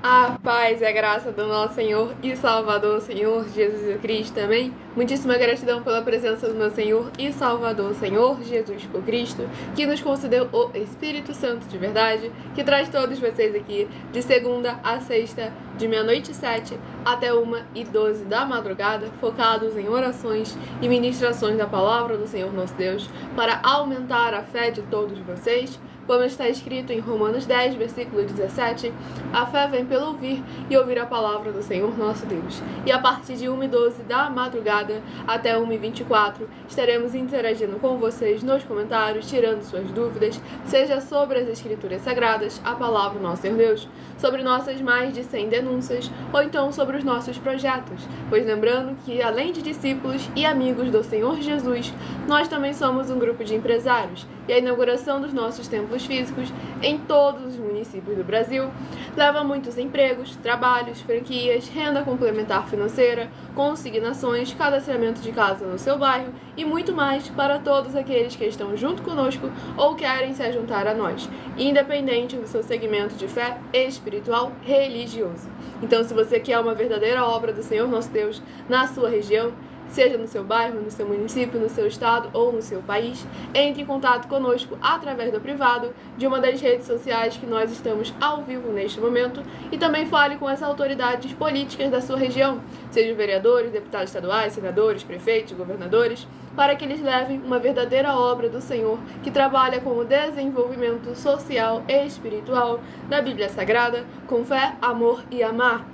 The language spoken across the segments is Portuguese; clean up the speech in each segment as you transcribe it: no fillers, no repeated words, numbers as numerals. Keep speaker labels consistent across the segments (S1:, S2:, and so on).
S1: A paz e a graça do nosso Senhor e Salvador, Senhor Jesus Cristo também. Muitíssima gratidão pela presença do meu Senhor e Salvador, Senhor Jesus Cristo, que nos concedeu o Espírito Santo de verdade, que traz todos vocês aqui de segunda a sexta, de 00h07 até 1h12 da madrugada, focados em orações e ministrações da palavra do Senhor nosso Deus, para aumentar a fé de todos vocês. Como está escrito em Romanos 10, versículo 17, a fé vem pelo ouvir e ouvir a palavra do Senhor nosso Deus. E a partir de 1h12 da madrugada até 1h24, estaremos interagindo com vocês nos comentários, tirando suas dúvidas, seja sobre as Escrituras Sagradas, a palavra do nosso Senhor Deus, sobre nossas mais de 100 denúncias, ou então sobre os nossos projetos. Pois lembrando que, além de discípulos e amigos do Senhor Jesus, nós também somos um grupo de empresários, e a inauguração dos nossos templos físicos em todos os municípios do Brasil leva a muitos empregos, trabalhos, franquias, renda complementar financeira, consignações, cadastramento de casa no seu bairro e muito mais para todos aqueles que estão junto conosco ou querem se juntar a nós, independente do seu segmento de fé espiritual religioso. Então, se você quer uma verdadeira obra do Senhor nosso Deus na sua região, seja no seu bairro, no seu município, no seu estado ou no seu país, entre em contato conosco através do privado de uma das redes sociais que nós estamos ao vivo neste momento e também fale com as autoridades políticas da sua região, sejam vereadores, deputados estaduais, senadores, prefeitos, governadores, para que eles levem uma verdadeira obra do Senhor que trabalha com o desenvolvimento social e espiritual da Bíblia Sagrada, com fé, amor e amar,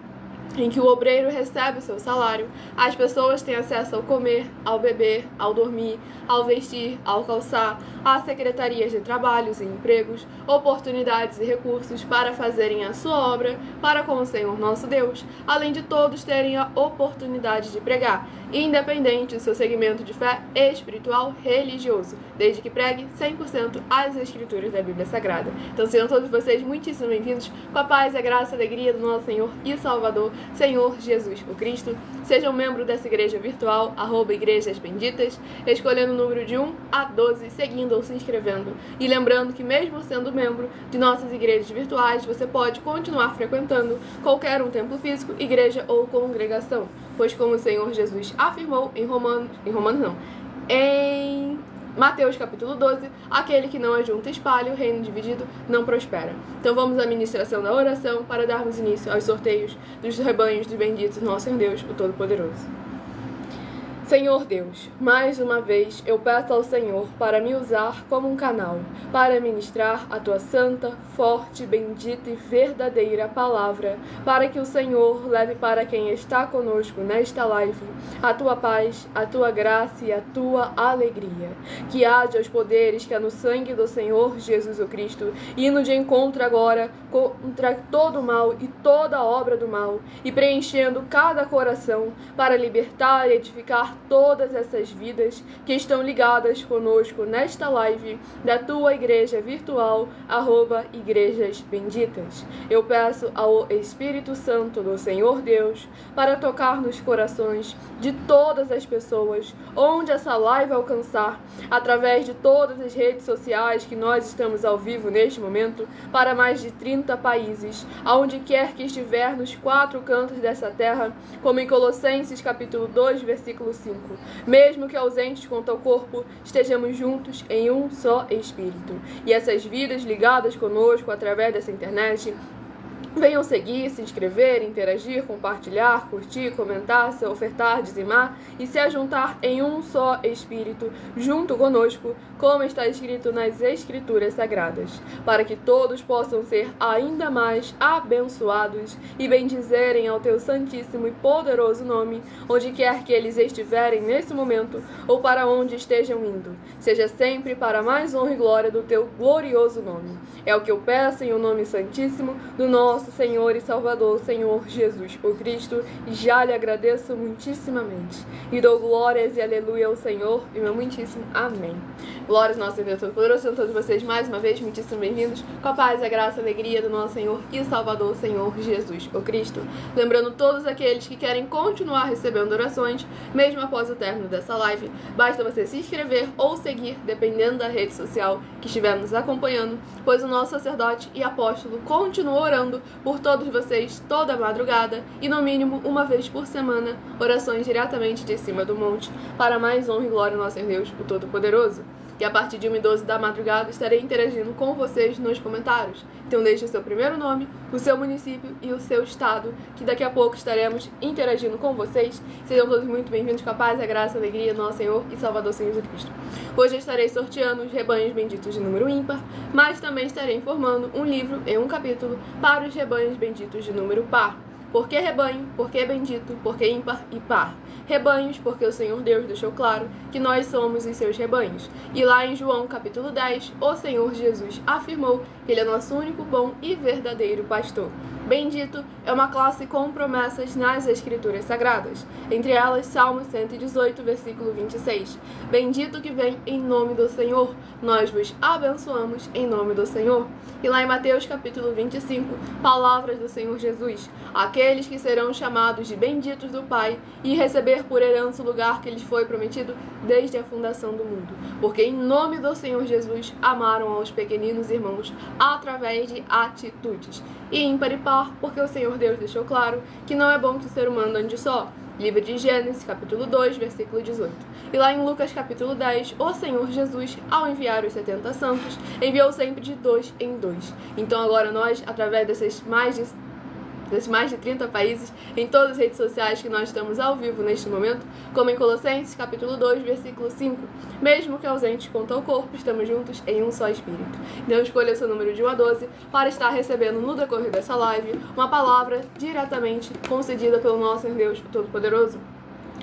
S1: em que o obreiro recebe o seu salário, as pessoas têm acesso ao comer, ao beber, ao dormir, ao vestir, ao calçar, às secretarias de trabalhos e empregos, oportunidades e recursos para fazerem a sua obra para com o Senhor nosso Deus, além de todos terem a oportunidade de pregar, independente do seu segmento de fé espiritual religioso, desde que pregue 100% as Escrituras da Bíblia Sagrada. Então sejam todos vocês muitíssimo bem-vindos, com a paz, a graça e a alegria do nosso Senhor e Salvador, Senhor Jesus Cristo. Sejam membro dessa igreja virtual, @Igrejas Benditas, escolhendo o número de 1 a 12, seguindo ou se inscrevendo. E lembrando que mesmo sendo membro de nossas igrejas virtuais, você pode continuar frequentando qualquer um templo físico, igreja ou congregação. Pois como o Senhor Jesus afirmou em Mateus capítulo 12, aquele que não ajunta espalha, o reino dividido não prospera. Então vamos à ministração da oração para darmos início aos sorteios dos rebanhos dos benditos do nosso Senhor Deus, o Todo-Poderoso. Senhor Deus, mais uma vez eu peço ao Senhor para me usar como um canal, para ministrar a Tua santa, forte, bendita e verdadeira palavra, para que o Senhor leve para quem está conosco nesta live a Tua paz, a Tua graça e a Tua alegria. Que haja os poderes que há no sangue do Senhor Jesus Cristo, indo de encontro agora contra todo o mal e toda obra do mal, e preenchendo cada coração para libertar e edificar todas essas vidas que estão ligadas conosco nesta live da tua igreja virtual, @Igrejas Benditas. Eu peço ao Espírito Santo do Senhor Deus para tocar nos corações de todas as pessoas, onde essa live alcançar, através de todas as redes sociais que nós estamos ao vivo neste momento, para mais de 30 países, aonde quer que estiver nos 4 cantos dessa terra, como em Colossenses capítulo 2, versículo 5. Mesmo que ausentes quanto ao corpo, estejamos juntos em um só Espírito. E essas vidas ligadas conosco através dessa internet venham seguir, se inscrever, interagir, compartilhar, curtir, comentar, se ofertar, dizimar e se ajuntar em um só Espírito, junto conosco, como está escrito nas Escrituras Sagradas, para que todos possam ser ainda mais abençoados e bendizerem ao Teu santíssimo e poderoso nome, onde quer que eles estiverem nesse momento ou para onde estejam indo. Seja sempre para mais honra e glória do Teu glorioso nome. É o que eu peço em o nome santíssimo do nosso Senhor e Salvador, Senhor Jesus, o Cristo, e já lhe agradeço muitíssimamente. E dou glórias e aleluia ao Senhor, e meu muitíssimo amém. Glórias ao nosso Deus Todo-Poderoso, sejam todos vocês mais uma vez muitíssimo bem-vindos, com a paz, a graça e a alegria do nosso Senhor e Salvador, Senhor Jesus, o Cristo. Lembrando todos aqueles que querem continuar recebendo orações, mesmo após o término dessa live, basta você se inscrever ou seguir, dependendo da rede social que estiver nos acompanhando, pois o nosso sacerdote e apóstolo continua orando por todos vocês toda a madrugada e no mínimo uma vez por semana, orações diretamente de cima do monte, para mais honra e glória ao nosso Deus, o Todo-Poderoso. E a partir de 1h12 da madrugada estarei interagindo com vocês nos comentários. Então deixe o seu primeiro nome, o seu município e o seu estado, que daqui a pouco estaremos interagindo com vocês. Sejam todos muito bem-vindos, com a paz, a graça, a alegria, nosso Senhor e Salvador Senhor Jesus Cristo. Hoje eu estarei sorteando os rebanhos benditos de número ímpar, mas também estarei informando um livro em um capítulo para os rebanhos benditos de número par. Por que rebanho? Por que bendito? Por que ímpar e par? Rebanhos, porque o Senhor Deus deixou claro que nós somos os seus rebanhos. E lá em João capítulo 10, o Senhor Jesus afirmou que Ele é nosso único bom e verdadeiro pastor. Bendito é uma classe com promessas nas Escrituras Sagradas. Entre elas, Salmo 118, versículo 26. Bendito que vem em nome do Senhor, nós vos abençoamos em nome do Senhor. E lá em Mateus capítulo 25, palavras do Senhor Jesus. Aqueles que serão chamados de benditos do Pai e receber por herança o lugar que lhes foi prometido desde a fundação do mundo. Porque em nome do Senhor Jesus amaram aos pequeninos irmãos através de atitudes. E ímpar e par, porque o Senhor Deus deixou claro que não é bom que o ser humano ande só. Livro de Gênesis, capítulo 2, versículo 18. E lá em Lucas, capítulo 10, o Senhor Jesus, ao enviar os 70 santos, enviou sempre de 2 em 2. Então agora nós, através desses mais de 30 países, em todas as redes sociais que nós estamos ao vivo neste momento, como em Colossenses, capítulo 2, versículo 5. Mesmo que ausentes quanto ao corpo, estamos juntos em um só espírito. Então escolha o seu número de 1 a 12 para estar recebendo no decorrer dessa live uma palavra diretamente concedida pelo nosso Deus Todo-Poderoso.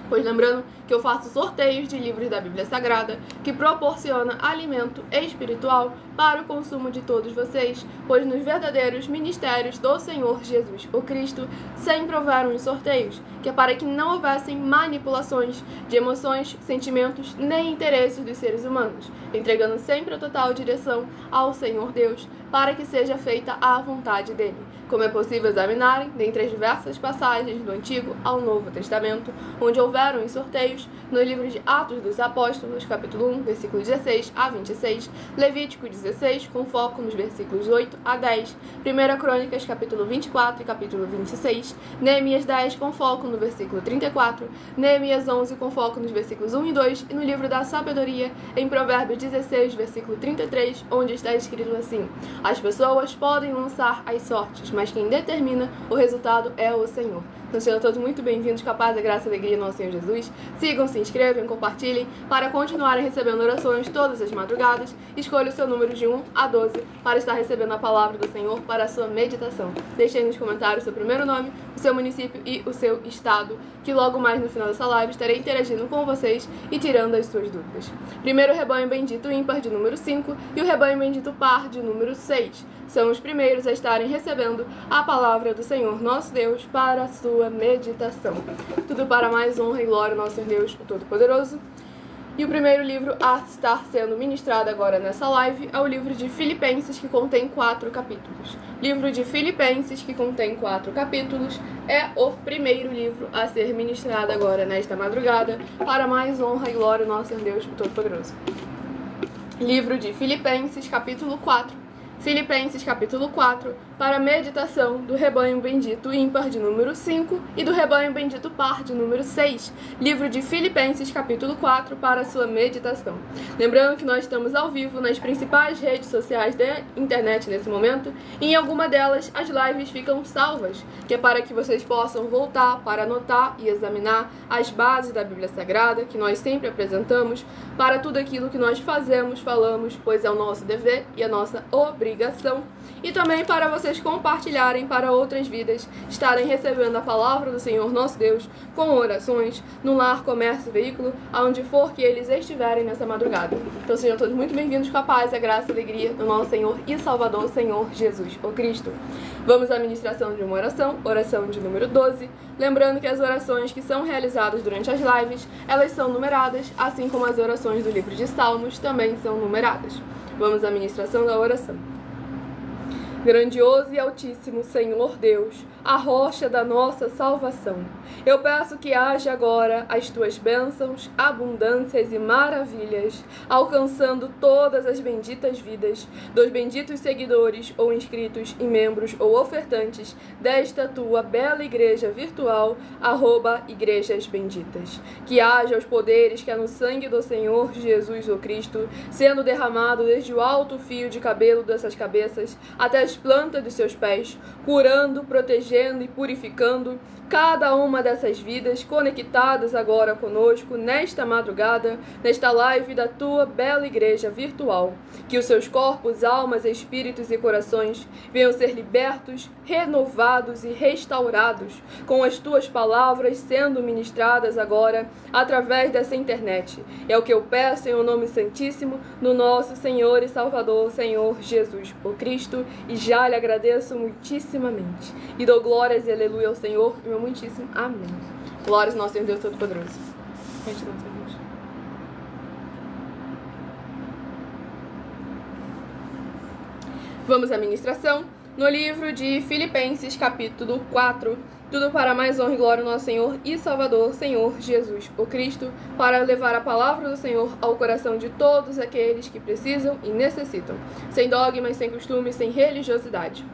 S1: Pois lembrando que eu faço sorteios de livros da Bíblia Sagrada que proporciona alimento espiritual para o consumo de todos vocês, pois nos verdadeiros ministérios do Senhor Jesus o Cristo sempre houveram os sorteios, que é para que não houvessem manipulações de emoções, sentimentos nem interesses dos seres humanos, entregando sempre a total direção ao Senhor Deus, para que seja feita a vontade dele. Como é possível examinarem, dentre as diversas passagens do Antigo ao Novo Testamento, onde houveram os sorteios, no livro de Atos dos Apóstolos, capítulo 1, versículos 16 a 26, Levítico 16, com foco nos versículos 8 a 10, 1 Crônicas, capítulo 24 e capítulo 26, Neemias 10, com foco no versículo 34, Neemias 11, com foco nos versículos 1 e 2, e no livro da Sabedoria, em Provérbios 16, versículo 33, onde está escrito assim: as pessoas podem lançar as sortes, mas quem determina o resultado é o Senhor. Então sejam todos muito bem-vindos, com a paz, a graça e a alegria do nosso Senhor Jesus. Sigam, se inscrevam, compartilhem para continuarem recebendo orações todas as madrugadas. Escolha o seu número de 1 a 12 para estar recebendo a palavra do Senhor para a sua meditação. Deixe aí nos comentários o seu primeiro nome, o seu município e o seu estado, que logo mais no final dessa live estarei interagindo com vocês e tirando as suas dúvidas. Primeiro o rebanho bendito ímpar de número 5 e o rebanho bendito par de número 6. São os primeiros a estarem recebendo a palavra do Senhor nosso Deus para a sua meditação. Tudo para mais honra e glória ao nosso Deus, o Todo-Poderoso. E o primeiro livro a estar sendo ministrado agora nessa live é o livro de Filipenses, que contém 4 capítulos. Livro de Filipenses, que contém 4 capítulos, é o primeiro livro a ser ministrado agora nesta madrugada, para mais honra e glória ao nosso Deus, o Todo-Poderoso. Livro de Filipenses, capítulo 4. Filipenses capítulo 4, para a meditação do rebanho bendito ímpar de número 5 e do rebanho bendito par de número 6. Livro de Filipenses capítulo 4, para a sua meditação. Lembrando que nós estamos ao vivo nas principais redes sociais da internet nesse momento, e em alguma delas as lives ficam salvas, que é para que vocês possam voltar para anotar e examinar as bases da Bíblia Sagrada, que nós sempre apresentamos, para tudo aquilo que nós fazemos, falamos, pois é o nosso dever e a nossa obrigação. E também para vocês compartilharem para outras vidas, estarem recebendo a palavra do Senhor nosso Deus com orações, no lar, comércio, veículo, aonde for que eles estiverem nessa madrugada. Então sejam todos muito bem-vindos, com a paz, a graça e a alegria do nosso Senhor e Salvador, Senhor Jesus, o Cristo. Vamos à ministração de uma oração de número 12. Lembrando que as orações que são realizadas durante as lives, elas são numeradas, assim como as orações do livro de Salmos também são numeradas. Vamos à ministração da oração. Grandioso e altíssimo Senhor Deus, a rocha da nossa salvação, eu peço que haja agora as tuas bênçãos, abundâncias e maravilhas, alcançando todas as benditas vidas dos benditos seguidores ou inscritos e membros ou ofertantes desta tua bela igreja virtual, @Igrejas Benditas. Que haja os poderes que há no sangue do Senhor Jesus o Cristo, sendo derramado desde o alto fio de cabelo dessas cabeças até as plantas dos seus pés, curando, protegendo e purificando cada uma dessas vidas conectadas agora conosco nesta madrugada, nesta live da tua bela igreja virtual. Que os seus corpos, almas, espíritos e corações venham ser libertos, renovados e restaurados com as tuas palavras sendo ministradas agora através dessa internet. É o que eu peço em o nome santíssimo do nosso Senhor e Salvador, Senhor Jesus o Cristo, e já lhe agradeço muitíssimamente. E dou glórias e aleluia ao Senhor, meu muitíssimo amém. Glórias ao nosso Senhor Deus Todo-Poderoso. Vamos à ministração no livro de Filipenses, capítulo 4. Tudo para mais honra e glória ao nosso Senhor e Salvador, Senhor Jesus o Cristo, para levar a palavra do Senhor ao coração de todos aqueles que precisam e necessitam, sem dogmas, sem costumes, sem religiosidade.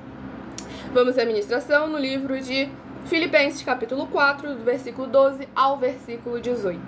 S1: Vamos à ministração no livro de Filipenses, capítulo 4, do versículo 12 ao versículo 18.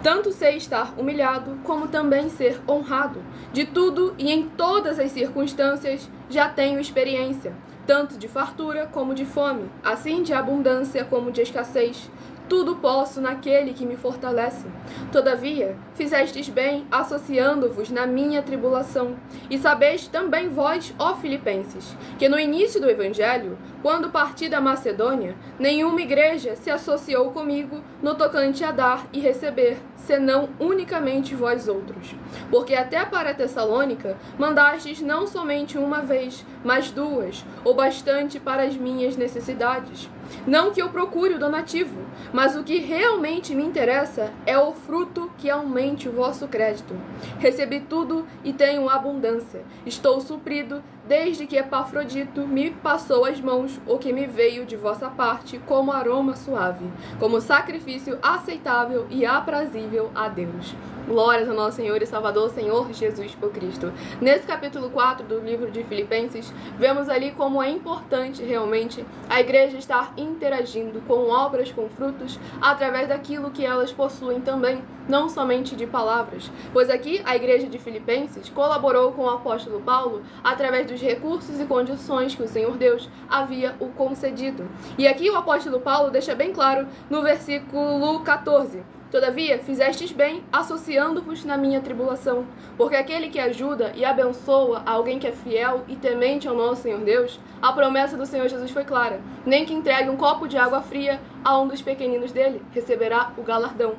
S1: Tanto sei estar humilhado, como também ser honrado. De tudo e em todas as circunstâncias já tenho experiência, tanto de fartura como de fome, assim de abundância como de escassez. Tudo posso naquele que me fortalece. Todavia, fizestes bem associando-vos na minha tribulação. E sabeis também vós, ó Filipenses, que no início do Evangelho, quando parti da Macedônia, nenhuma igreja se associou comigo no tocante a dar e receber, senão unicamente vós outros. Porque até para Tessalônica mandastes não somente uma vez, mas duas, o bastante para as minhas necessidades. Não que eu procure o donativo, mas o que realmente me interessa é o fruto que aumente o vosso crédito. Recebi tudo e tenho abundância. Estou suprido, desde que Epafrodito me passou as mãos o que me veio de vossa parte como aroma suave, como sacrifício aceitável e aprazível a Deus. Glórias ao nosso Senhor e Salvador, Senhor Jesus o Cristo. Nesse capítulo 4 do livro de Filipenses, vemos ali como é importante realmente a igreja estar interagindo com obras, com frutos, através daquilo que elas possuem também, não somente de palavras. Pois aqui a igreja de Filipenses colaborou com o apóstolo Paulo através dos recursos e condições que o Senhor Deus havia o concedido. E aqui o apóstolo Paulo deixa bem claro no versículo 14. Todavia, fizestes bem associando-vos na minha tribulação, porque aquele que ajuda e abençoa alguém que é fiel e temente ao nosso Senhor Deus, a promessa do Senhor Jesus foi clara: nem que entregue um copo de água fria a um dos pequeninos dele, receberá o galardão.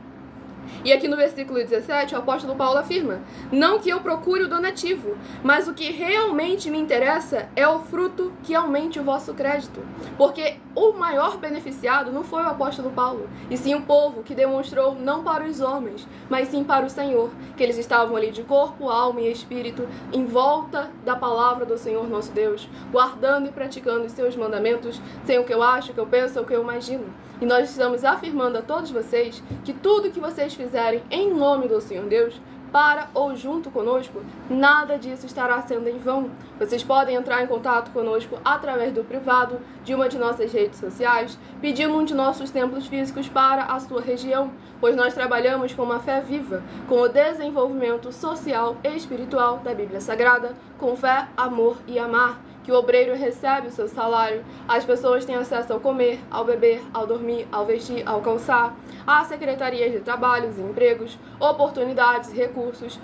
S1: E aqui no versículo 17, o apóstolo Paulo afirma: não que eu procure o donativo, mas o que realmente me interessa é o fruto que aumente o vosso crédito. Porque o maior beneficiado não foi o apóstolo Paulo, e sim o povo, que demonstrou não para os homens, mas sim para o Senhor, que eles estavam ali de corpo, alma e espírito, em volta da palavra do Senhor nosso Deus, guardando e praticando os seus mandamentos, sem o que eu acho, o que eu penso, o que eu imagino. E nós estamos afirmando a todos vocês que tudo que vocês fizerem em nome do Senhor Deus, para ou junto conosco, nada disso estará sendo em vão. Vocês podem entrar em contato conosco através do privado de uma de nossas redes sociais, pedindo um de nossos templos físicos para a sua região, pois nós trabalhamos com uma fé viva, com o desenvolvimento social e espiritual da Bíblia Sagrada, com fé, amor e amar, que o obreiro recebe o seu salário, as pessoas têm acesso ao comer, ao beber, ao dormir, ao vestir, ao calçar, às secretarias de trabalhos e empregos, oportunidades e recursos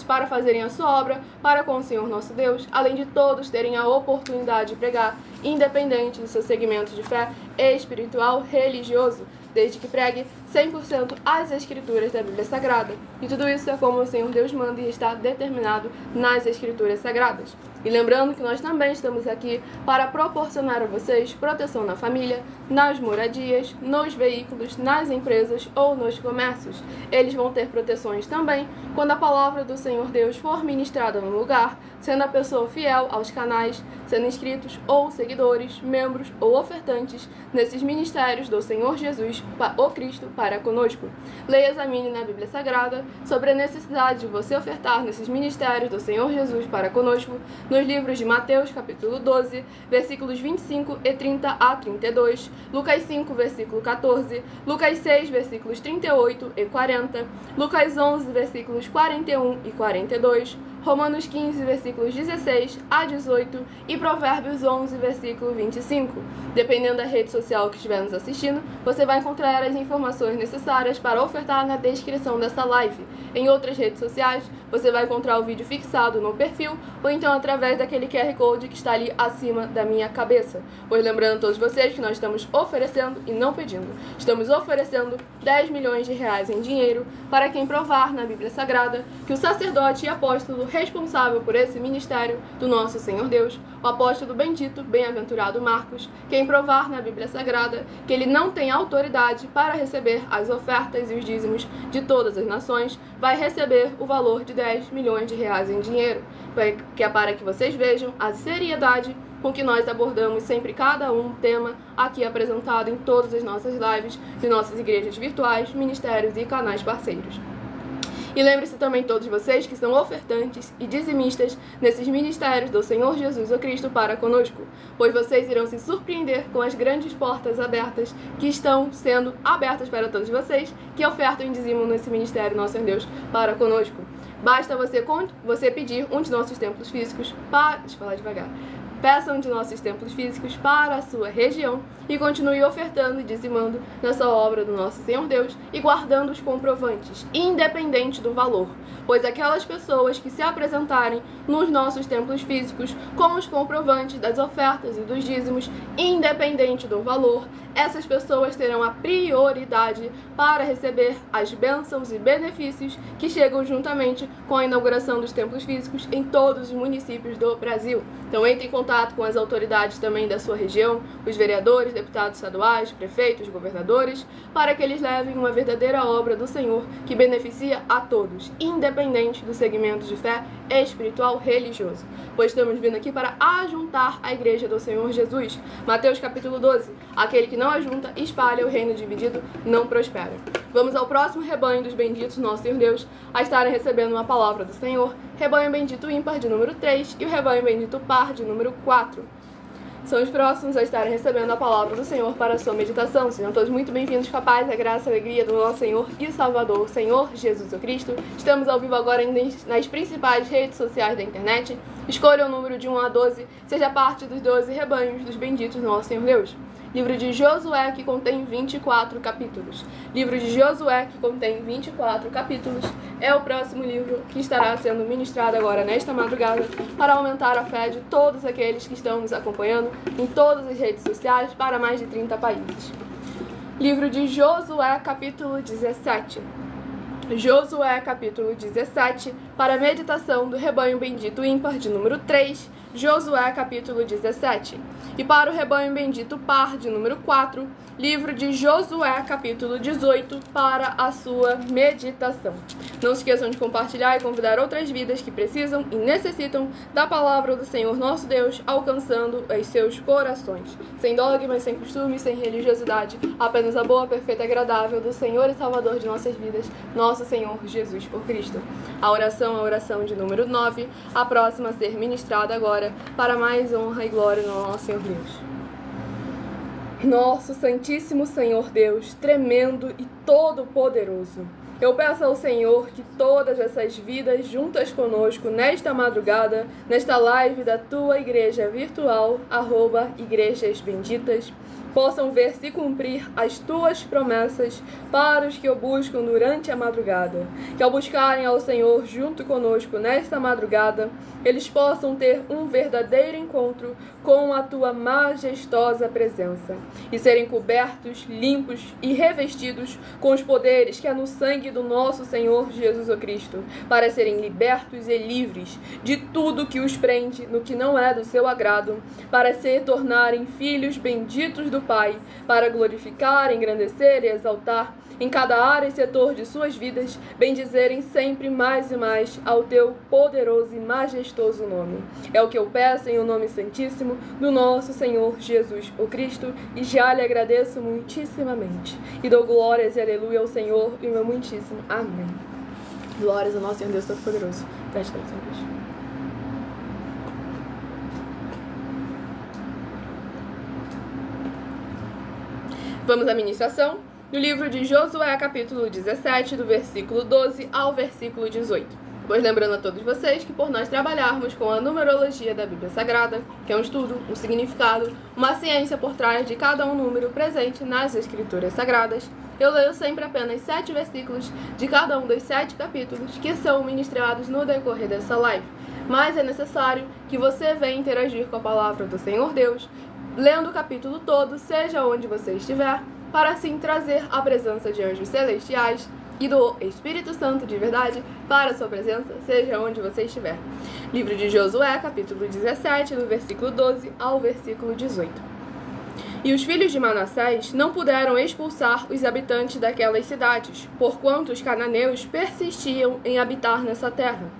S1: para fazerem a sua obra para com o Senhor nosso Deus, além de todos terem a oportunidade de pregar, independente do seu segmento de fé espiritual religioso, desde que pregue 100% as Escrituras da Bíblia Sagrada. E tudo isso é como o Senhor Deus manda e está determinado nas Escrituras Sagradas. E lembrando que nós também estamos aqui para proporcionar a vocês proteção na família, nas moradias, nos veículos, nas empresas ou nos comércios. Eles vão ter proteções também quando a palavra do Senhor Deus for ministrada no lugar, sendo a pessoa fiel aos canais, sendo inscritos ou seguidores, membros ou ofertantes nesses ministérios do Senhor Jesus, o Cristo, para conosco. Leia e examine na Bíblia Sagrada sobre a necessidade de você ofertar nesses ministérios do Senhor Jesus para conosco, nos livros de Mateus, capítulo 12, versículos 25 e 30 a 32, Lucas 5, versículo 14, Lucas 6, versículos 38 e 40, Lucas 11, versículos 41 e 42, Romanos 15, versículos 16 a 18 e Provérbios 11, versículo 25. Dependendo da rede social que estiver nos assistindo, você vai encontrar as informações necessárias para ofertar na descrição dessa live. Em outras redes sociais, você vai encontrar o vídeo fixado no perfil ou então através daquele QR Code que está ali acima da minha cabeça. Pois lembrando a todos vocês que nós estamos oferecendo e não pedindo. Estamos oferecendo 10 milhões de reais em dinheiro para quem provar na Bíblia Sagrada que o sacerdote e apóstolo responsável por esse ministério do nosso Senhor Deus, o apóstolo bendito, bem-aventurado Marcos, quem provar na Bíblia Sagrada que ele não tem autoridade para receber as ofertas e os dízimos de todas as nações, vai receber o valor de 10 milhões de reais em dinheiro, que é para que vocês vejam a seriedade com que nós abordamos sempre cada tema aqui apresentado em todas as nossas lives de nossas igrejas virtuais, ministérios e canais parceiros. E lembre-se também todos vocês que são ofertantes e dizimistas nesses ministérios do Senhor Jesus o Cristo para conosco, pois vocês irão se surpreender com as grandes portas abertas que estão sendo abertas para todos vocês que ofertam e dizimam nesse ministério nosso Senhor Deus para conosco. Basta você pedir um de nossos templos físicos para... Deixa eu falar devagar. Peça um de nossos templos físicos para a sua região e continue ofertando e dizimando nessa obra do nosso Senhor Deus e guardando os comprovantes, independente do valor, pois aquelas pessoas que se apresentarem nos nossos templos físicos com os comprovantes das ofertas e dos dízimos, independente do valor, essas pessoas terão a prioridade para receber as bênçãos e benefícios que chegam juntamente com a inauguração dos templos físicos em todos os municípios do Brasil. Então entre em contato com as autoridades também da sua região, os vereadores, deputados estaduais, prefeitos, governadores, para que eles levem uma verdadeira obra do Senhor que beneficia a todos, independente do segmento de fé espiritual religioso. Pois estamos vindo aqui para ajuntar a igreja do Senhor Jesus. Mateus capítulo 12, aquele que não ajunta, espalha, o reino dividido não prospera. Vamos ao próximo rebanho dos benditos, nosso Senhor Deus, a estarem recebendo uma palavra do Senhor, rebanho bendito ímpar de número 3 e o rebanho bendito par de número 4. São os próximos a estarem recebendo a palavra do Senhor para a sua meditação. Sejam todos muito bem-vindos com a paz, a graça e a alegria do nosso Senhor e Salvador, o Senhor Jesus o Cristo. Estamos ao vivo agora nas principais redes sociais da internet. Escolha o número de 1 a 12, seja parte dos 12 rebanhos dos benditos do nosso Senhor Deus. Livro de Josué, que contém 24 capítulos. Livro de Josué, que contém 24 capítulos, é o próximo livro que estará sendo ministrado agora nesta madrugada para aumentar a fé de todos aqueles que estão nos acompanhando em todas as redes sociais para mais de 30 países. Livro de Josué, capítulo 17. Josué, capítulo 17, para a meditação do rebanho bendito ímpar de número 3, Josué, capítulo 17. E para o rebanho bendito par de número 4, livro de Josué, capítulo 18, para a sua meditação. Não se esqueçam de compartilhar e convidar outras vidas que precisam e necessitam da palavra do Senhor nosso Deus, alcançando os seus corações. Sem dogmas, sem costumes, sem religiosidade, apenas a boa, perfeita e agradável do Senhor e Salvador de nossas vidas, nosso Senhor Jesus por Cristo. A oração de número 9, a próxima a ser ministrada agora, para mais honra e glória no nosso Senhor Deus. Nosso Santíssimo Senhor Deus, tremendo e todo-poderoso, eu peço ao Senhor que todas essas vidas juntas conosco nesta madrugada, nesta live da tua igreja virtual, @Igrejas Benditas, possam ver se cumprir as tuas promessas para os que o buscam durante a madrugada. Que ao buscarem ao Senhor junto conosco nesta madrugada, eles possam ter um verdadeiro encontro com a tua majestosa presença e serem cobertos, limpos e revestidos com os poderes que há no sangue do nosso Senhor Jesus Cristo, para serem libertos e livres de tudo que os prende no que não é do seu agrado, para se tornarem filhos benditos do Pai, para glorificar, engrandecer e exaltar em cada área e setor de suas vidas, bendizerem sempre mais e mais ao teu poderoso e majestoso nome. É o que eu peço em o nome santíssimo do nosso Senhor Jesus o Cristo, e já lhe agradeço muitíssimamente. E dou glórias e aleluia ao Senhor e o meu muitíssimo amém. Glórias ao nosso Senhor Deus Todo-Poderoso. Preste atenção, Deus. Vamos à ministração no livro de Josué, capítulo 17, do versículo 12 ao versículo 18. Pois lembrando a todos vocês que por nós trabalharmos com a numerologia da Bíblia Sagrada, que é um estudo, um significado, uma ciência por trás de cada um número presente nas Escrituras Sagradas, eu leio sempre apenas 7 versículos de cada um dos 7 capítulos que são ministrados no decorrer dessa live. Mas é necessário que você venha interagir com a palavra do Senhor Deus, lendo o capítulo todo, seja onde você estiver, para assim trazer a presença de anjos celestiais e do Espírito Santo de verdade para a sua presença, seja onde você estiver. Livro de Josué, capítulo 17, do versículo 12 ao versículo 18. E os filhos de Manassés não puderam expulsar os habitantes daquelas cidades, porquanto os cananeus persistiam em habitar nessa terra.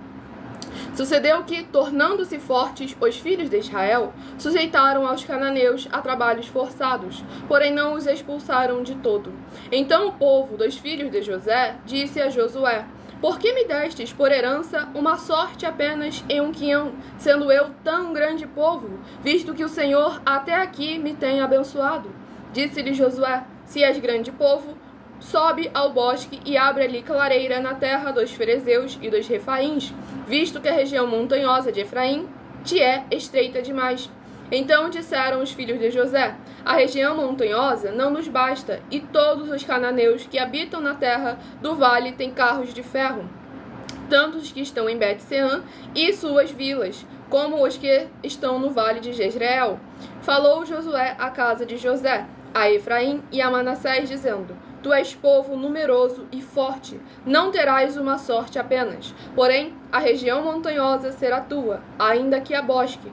S1: Sucedeu que, tornando-se fortes, os filhos de Israel sujeitaram aos cananeus a trabalhos forçados, porém não os expulsaram de todo. Então o povo dos filhos de José disse a Josué: Por que me destes por herança uma sorte apenas em um quinhão, sendo eu tão grande povo, visto que o Senhor até aqui me tem abençoado? Disse-lhe Josué: Se és grande povo, sobe ao bosque e abre ali clareira na terra dos ferezeus e dos refaíns, visto que a região montanhosa de Efraim te é estreita demais. Então disseram os filhos de José: A região montanhosa não nos basta, e todos os cananeus que habitam na terra do vale têm carros de ferro, tanto os que estão em Bet-Seã e suas vilas, como os que estão no vale de Jezreel. Falou Josué à casa de José, a Efraim e a Manassés, dizendo: Tu és povo numeroso e forte, não terás uma sorte apenas. Porém, a região montanhosa será tua, ainda que a bosque,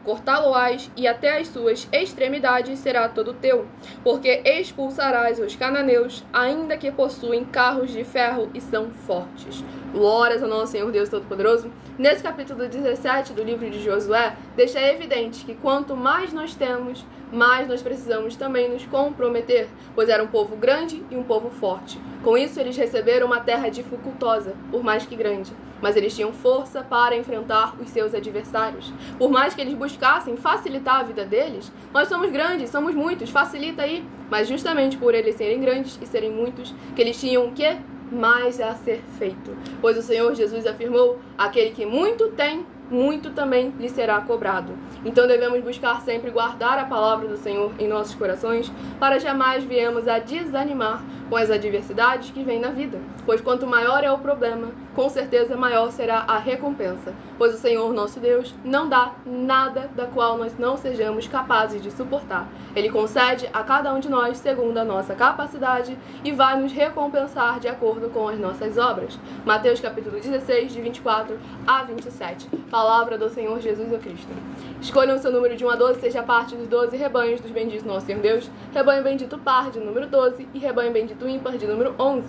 S1: cortá-lo-ás e até as suas extremidades será todo teu, porque expulsarás os cananeus, ainda que possuem carros de ferro e são fortes. Glórias ao nosso Senhor Deus Todo-Poderoso. Nesse capítulo 17 do livro de Josué, deixa evidente que quanto mais nós temos, mais nós precisamos também nos comprometer, pois era um povo grande e um povo forte. Com isso, eles receberam uma terra dificultosa, por mais que grande, mas eles tinham força para enfrentar os seus adversários. Por mais que eles buscassem facilitar a vida deles, nós somos grandes, somos muitos, facilita aí. Mas justamente por eles serem grandes e serem muitos, que eles tinham o quê? Mais a ser feito. Pois o Senhor Jesus afirmou: aquele que muito tem, muito também lhe será cobrado. Então devemos buscar sempre guardar a palavra do Senhor em nossos corações, para jamais viemos a desanimar com as adversidades que vêm na vida. Pois quanto maior é o problema, com certeza maior será a recompensa. Pois o Senhor nosso Deus não dá nada da qual nós não sejamos capazes de suportar. Ele concede a cada um de nós segundo a nossa capacidade e vai nos recompensar de acordo com as nossas obras. Mateus capítulo 16, de 24 a 27. Palavra do Senhor Jesus o Cristo. Escolham o seu número de 1 a 12, seja parte dos 12 rebanhos dos benditos nosso Senhor Deus, rebanho bendito par de número 12 e rebanho bendito ímpar de número 11.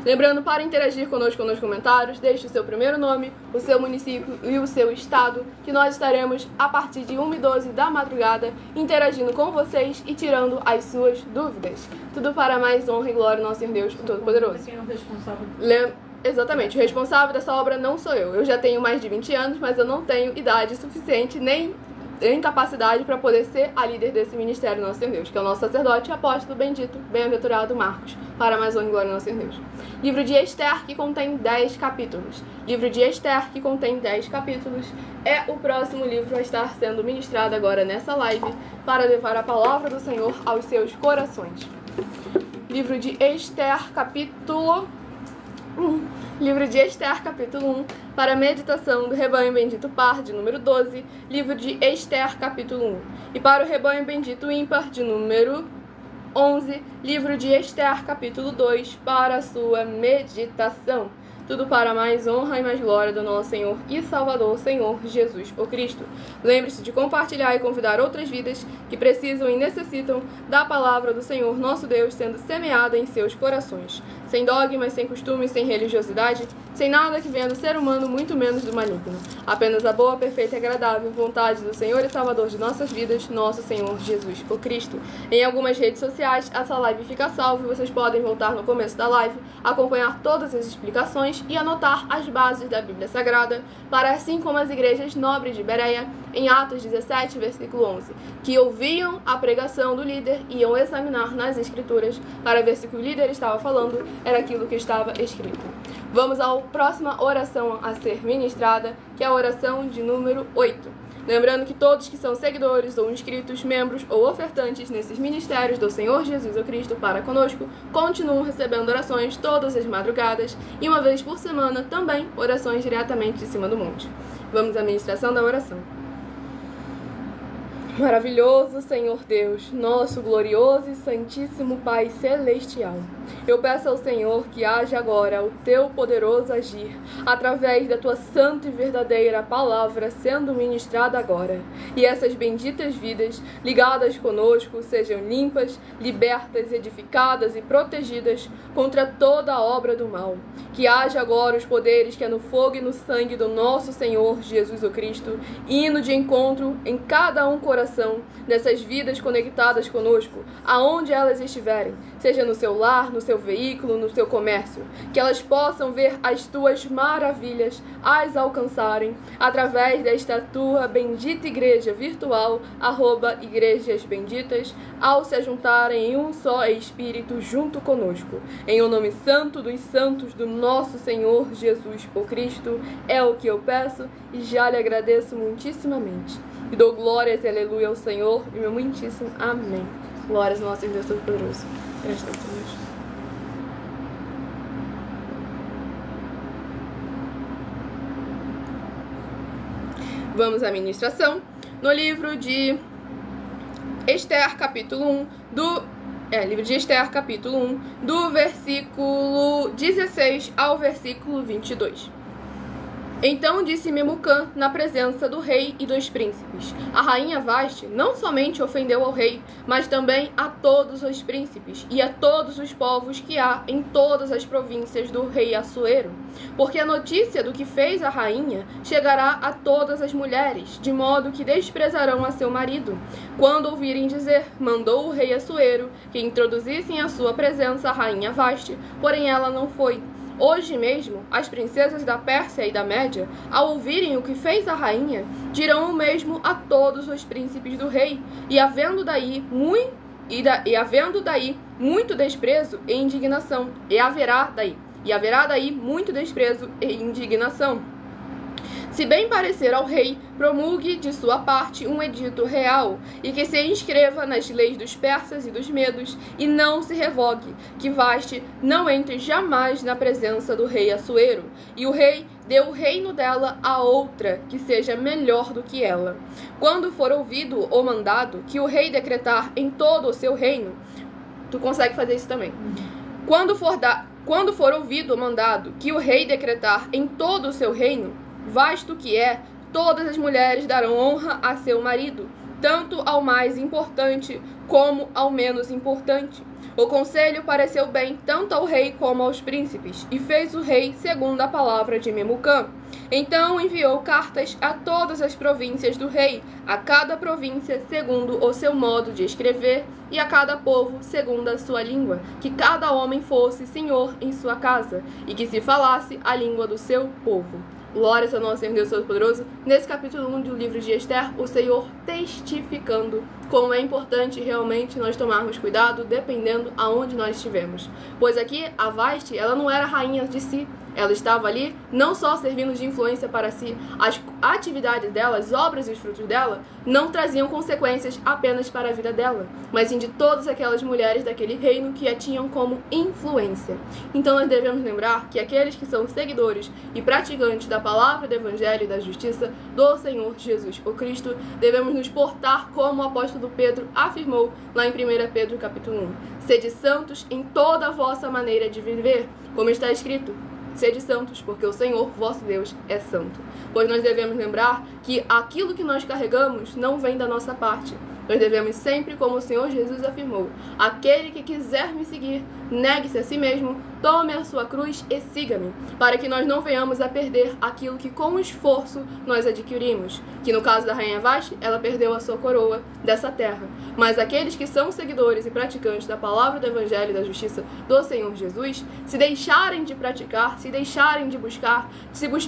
S1: Lembrando, para interagir conosco nos comentários, deixe o seu primeiro nome, o seu município e o seu estado, que nós estaremos a partir de 1h12 da madrugada interagindo com vocês e tirando as suas dúvidas. Tudo para mais honra e glória ao nosso Senhor Deus Todo-Poderoso.
S2: Quem é o responsável?
S1: Exatamente, o responsável dessa obra não sou eu. Eu já tenho mais de 20 anos, mas eu não tenho idade suficiente nem capacidade para poder ser a líder desse ministério nosso Senhor Deus, que é o nosso sacerdote, apóstolo, bendito, bem-aventurado Marcos, para mais honra e glória ao nosso Senhor Deus. Livro de Esther, que contém 10 capítulos. Livro de Esther, que contém 10 capítulos, é o próximo livro a estar sendo ministrado agora nessa live, para levar a palavra do Senhor aos seus corações. Livro de Esther, capítulo 1. Livro de Esther, capítulo 1, para a meditação do rebanho bendito par, de número 12. Livro de Esther, capítulo 1. E para o rebanho bendito ímpar, de número 11, livro de Esther, capítulo 2, para a sua meditação. Tudo para mais honra e mais glória do nosso Senhor e Salvador, Senhor Jesus o Cristo. Lembre-se de compartilhar e convidar outras vidas que precisam e necessitam da palavra do Senhor, nosso Deus, sendo semeada em seus corações. Sem dogmas, sem costumes, sem religiosidade, sem nada que venha do ser humano, muito menos do maligno. Apenas a boa, perfeita e agradável vontade do Senhor e Salvador de nossas vidas, nosso Senhor Jesus o Cristo. Em algumas redes sociais, essa live fica salva e vocês podem voltar no começo da live, acompanhar todas as explicações e anotar as bases da Bíblia Sagrada, para assim como as igrejas nobres de Bereia, em Atos 17, versículo 11, que ouviam a pregação do líder e iam examinar nas escrituras para ver se o que o líder estava falando era aquilo que estava escrito. Vamos à próxima oração a ser ministrada, que é a oração de número 8. Lembrando que todos que são seguidores ou inscritos, membros ou ofertantes nesses ministérios do Senhor Jesus o Cristo para conosco, continuam recebendo orações todas as madrugadas e uma vez por semana também orações diretamente de cima do monte. Vamos à ministração da oração. Maravilhoso Senhor Deus, nosso glorioso e santíssimo Pai Celestial, eu peço ao Senhor que haja agora o teu poderoso agir, através da tua santa e verdadeira palavra sendo ministrada agora, e essas benditas vidas ligadas conosco sejam limpas, libertas, edificadas e protegidas contra toda a obra do mal. Que haja agora os poderes que é no fogo e no sangue do nosso Senhor Jesus o Cristo, indo de encontro em cada coração dessas vidas conectadas conosco, aonde elas estiverem, seja no seu lar, no seu veículo, no seu comércio, que elas possam ver as tuas maravilhas, as alcançarem através desta tua bendita igreja virtual, @igrejas benditas, ao se juntarem em um só Espírito junto conosco. Em o nome santo dos santos do nosso Senhor Jesus o Cristo, é o que eu peço e já lhe agradeço muitíssimamente. E dou glórias e aleluia ao Senhor e meu muitíssimo amém. Glórias ao nosso Deus Todo-Poderoso. Graças a Deus. Vamos à ministração no livro de Esther, capítulo 1, livro de Esther, capítulo 1, do versículo 16 ao versículo 22. Então disse Memucã na presença do rei e dos príncipes: a rainha Vaste não somente ofendeu ao rei, mas também a todos os príncipes e a todos os povos que há em todas as províncias do rei Assuero, porque a notícia do que fez a rainha chegará a todas as mulheres, de modo que desprezarão a seu marido. Quando ouvirem dizer, mandou o rei Assuero que introduzissem à sua presença a rainha Vaste, porém ela não foi. Hoje mesmo, as princesas da Pérsia e da Média, ao ouvirem o que fez a rainha, dirão o mesmo a todos os príncipes do rei, e havendo daí muito desprezo e indignação, haverá daí muito desprezo e indignação. Se bem parecer ao rei, promulgue de sua parte um edito real, e que se inscreva nas leis dos persas e dos medos, e não se revogue, que Vaste não entre jamais na presença do rei Assuero, e o rei dê o reino dela a outra, que seja melhor do que ela. Quando for ouvido ou mandado que o rei decretar em todo o seu reino, tu consegue fazer isso também. Quando for ouvido ou mandado que o rei decretar em todo o seu reino, vasto que é, todas as mulheres darão honra a seu marido, tanto ao mais importante como ao menos importante. O conselho pareceu bem tanto ao rei como aos príncipes, e fez o rei segundo a palavra de Memucã. Então enviou cartas a todas as províncias do rei, a cada província segundo o seu modo de escrever, e a cada povo segundo a sua língua, que cada homem fosse senhor em sua casa, e que se falasse a língua do seu povo. Glórias ao nosso Senhor Deus Todo-Poderoso. Nesse capítulo 1 do livro de Esther, o Senhor testificando como é importante realmente nós tomarmos cuidado dependendo aonde nós estivermos. Pois aqui a Vaste, ela não era rainha de si, Ela estava ali não só servindo de influência para si, as atividades dela, as obras e os frutos dela não traziam consequências apenas para a vida dela, mas sim de todas aquelas mulheres daquele reino que a tinham como influência. Então nós devemos lembrar que aqueles que são seguidores e praticantes da palavra do Evangelho e da justiça do Senhor Jesus, o Cristo, devemos nos portar como o apóstolo Pedro afirmou lá em 1 Pedro capítulo 1. Sede santos em toda a vossa maneira de viver, como está escrito. Sede santos, porque o Senhor, vosso Deus, é santo. Pois nós devemos lembrar que aquilo que nós carregamos não vem da nossa parte. Nós devemos sempre, como o Senhor Jesus afirmou, aquele que quiser me seguir, negue-se a si mesmo, tome a sua cruz e siga-me, para que nós não venhamos a perder aquilo que com esforço nós adquirimos. Que no caso da rainha Vasti, ela perdeu a sua coroa dessa terra. Mas aqueles que são seguidores e praticantes da palavra do Evangelho e da justiça do Senhor Jesus, se deixarem de praticar, se deixarem de buscar,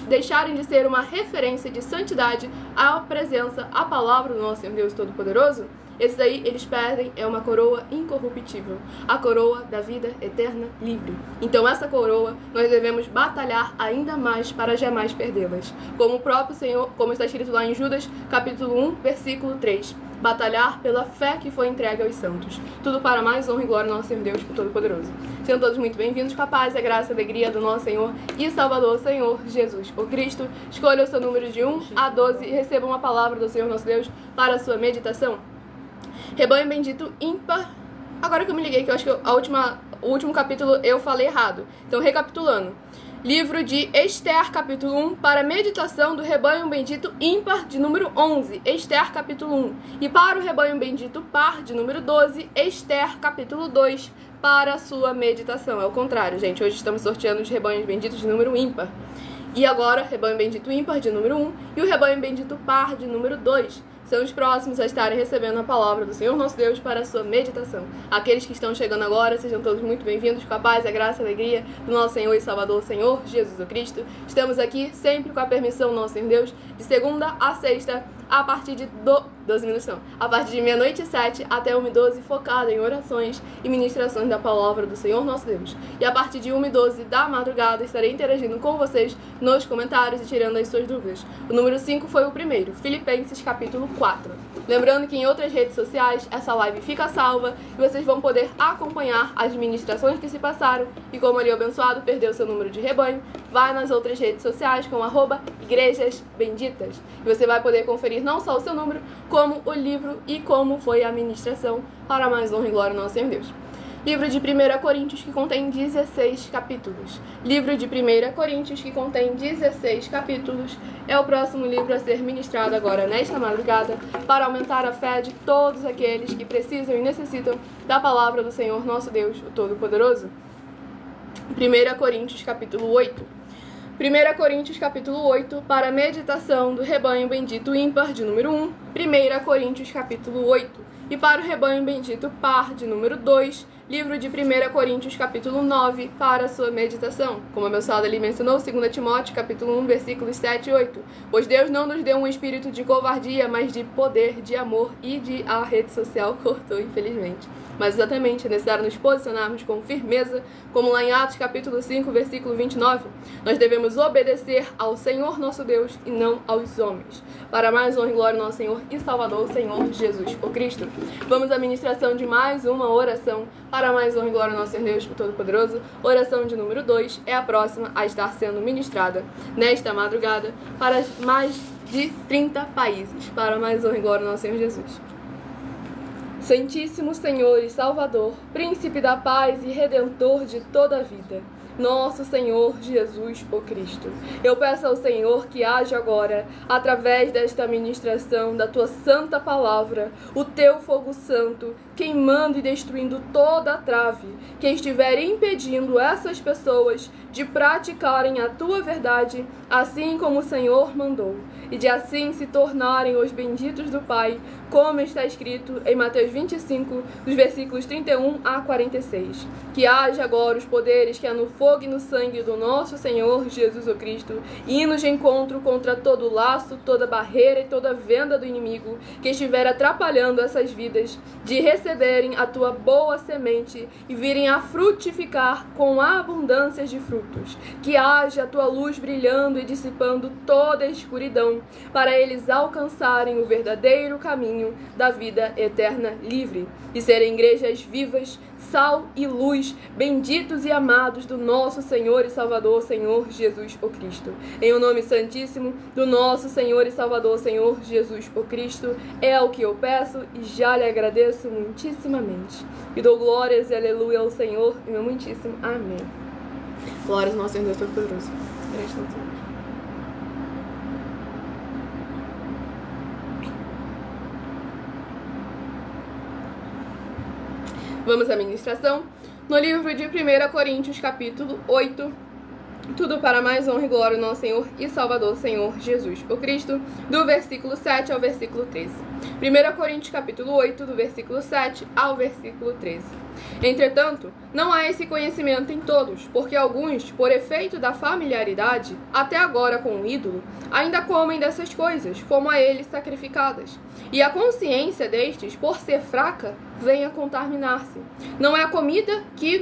S1: deixarem de ser uma referência de santidade à presença, à palavra do nosso Senhor Deus Todo-Poderoso, esses aí, eles perdem uma coroa incorruptível, a coroa da vida eterna livre. Então essa coroa, nós devemos batalhar ainda mais para jamais perdê-las. Como o próprio Senhor, como está escrito lá em Judas, capítulo 1, versículo 3. Batalhar pela fé que foi entregue aos santos. Tudo para mais honra e glória ao nosso Senhor Deus Todo-Poderoso. Sejam todos muito bem-vindos com a paz, a graça e a alegria do nosso Senhor e Salvador, Senhor Jesus, o Cristo. Escolha o seu número de 1 a 12 e receba uma palavra do Senhor nosso Deus para a sua meditação. Rebanho bendito ímpar. Agora que eu me liguei, que eu acho que o último capítulo eu falei errado. Então, recapitulando. Livro de Ester, capítulo 1, para meditação do rebanho bendito ímpar, de número 11, Ester, capítulo 1. E para o rebanho bendito par, de número 12, Ester, capítulo 2, para a sua meditação. É o contrário, gente. Hoje estamos sorteando os rebanhos benditos de número ímpar. E agora, rebanho bendito ímpar, de número 1, e o rebanho bendito par, de número 2. São os próximos a estarem recebendo a palavra do Senhor nosso Deus para a sua meditação. Aqueles que estão chegando agora, sejam todos muito bem-vindos com a paz, a graça e a alegria do nosso Senhor e Salvador, Senhor Jesus Cristo. Estamos aqui sempre com a permissão do nosso Senhor Deus, de segunda a sexta, a partir de 12 minutos não. A partir de meia-noite e 7 até 1h12, focada em orações e ministrações da palavra do Senhor nosso Deus. E a partir de 1h12 da madrugada, estarei interagindo com vocês nos comentários e tirando as suas dúvidas. O número 5 foi o primeiro, Filipenses capítulo 4. Lembrando que em outras redes sociais, essa live fica salva e vocês vão poder acompanhar as ministrações que se passaram. E como ali o abençoado perdeu seu número de rebanho, vai nas outras redes sociais com @igrejas benditas. E você vai poder conferir não só o seu número, como o livro e como foi a ministração, para mais honra e glória ao nosso Senhor Deus. Livro de 1 Coríntios, que contém 16 capítulos. Livro de 1 Coríntios, que contém 16 capítulos, é o próximo livro a ser ministrado agora nesta madrugada, para aumentar a fé de todos aqueles que precisam e necessitam da palavra do Senhor nosso Deus, o Todo-Poderoso. 1 Coríntios, capítulo 8. 1 Coríntios, capítulo 8, para a meditação do rebanho bendito ímpar, de número 1. 1 Coríntios, capítulo 8. E para o rebanho bendito par, de número 2, livro de 1 Coríntios, capítulo 9, para a sua meditação. Como a meu saldo ali mencionou, 2 Timóteo, capítulo 1, versículos 7 e 8. Pois Deus não nos deu um espírito de covardia, mas de poder, de amor e de... A rede social cortou, infelizmente. Mas exatamente, é necessário nos posicionarmos com firmeza, como lá em Atos, capítulo 5, versículo 29. Nós devemos obedecer ao Senhor nosso Deus e não aos homens. Para mais honra e glória ao nosso Senhor e Salvador, o Senhor Jesus, o Cristo. Vamos à ministração de mais uma oração para mais honra e glória ao nosso Senhor Deus Todo-Poderoso. Oração de número 2 é a próxima a estar sendo ministrada nesta madrugada para mais de 30 países. Para mais honra e glória ao nosso Senhor Jesus. Santíssimo Senhor e Salvador, Príncipe da paz e Redentor de toda a vida, nosso Senhor Jesus, o Cristo. Eu peço ao Senhor que haja agora, através desta ministração da Tua santa palavra, o Teu fogo santo, queimando e destruindo toda a trave que estiver impedindo essas pessoas de praticarem a Tua verdade, assim como o Senhor mandou, e de assim se tornarem os benditos do Pai, como está escrito em Mateus 25, dos versículos 31 a 46. Que haja agora os poderes que há no fogo e no sangue do nosso Senhor Jesus o Cristo, indo de encontro contra todo laço, toda barreira e toda venda do inimigo que estiver atrapalhando essas vidas de receber receberem a tua boa semente e virem a frutificar com abundâncias de frutos. Que haja a tua luz brilhando e dissipando toda a escuridão, para eles alcançarem o verdadeiro caminho da vida eterna livre e serem igrejas vivas, sal e luz, benditos e amados do nosso Senhor e Salvador, Senhor Jesus o Cristo. Em o nome santíssimo do nosso Senhor e Salvador, Senhor Jesus o Cristo, é o que eu peço e já lhe agradeço muitíssimamente. E dou glórias e aleluia ao Senhor e meu muitíssimo amém. Glórias ao nosso Senhor Deus Todo-Poderoso. Gratidão, Senhor. Vamos à ministração. No livro de 1 Coríntios, capítulo 8, tudo para mais honra e glória do nosso Senhor e Salvador, Senhor Jesus o Cristo, do versículo 7 ao versículo 13. 1 Coríntios, capítulo 8, do versículo 7 ao versículo 13. Entretanto, não há esse conhecimento em todos, porque alguns, por efeito da familiaridade, até agora com o ídolo, ainda comem dessas coisas, como a eles sacrificadas. E a consciência destes, por ser fraca, vem a contaminar-se. Não é a comida que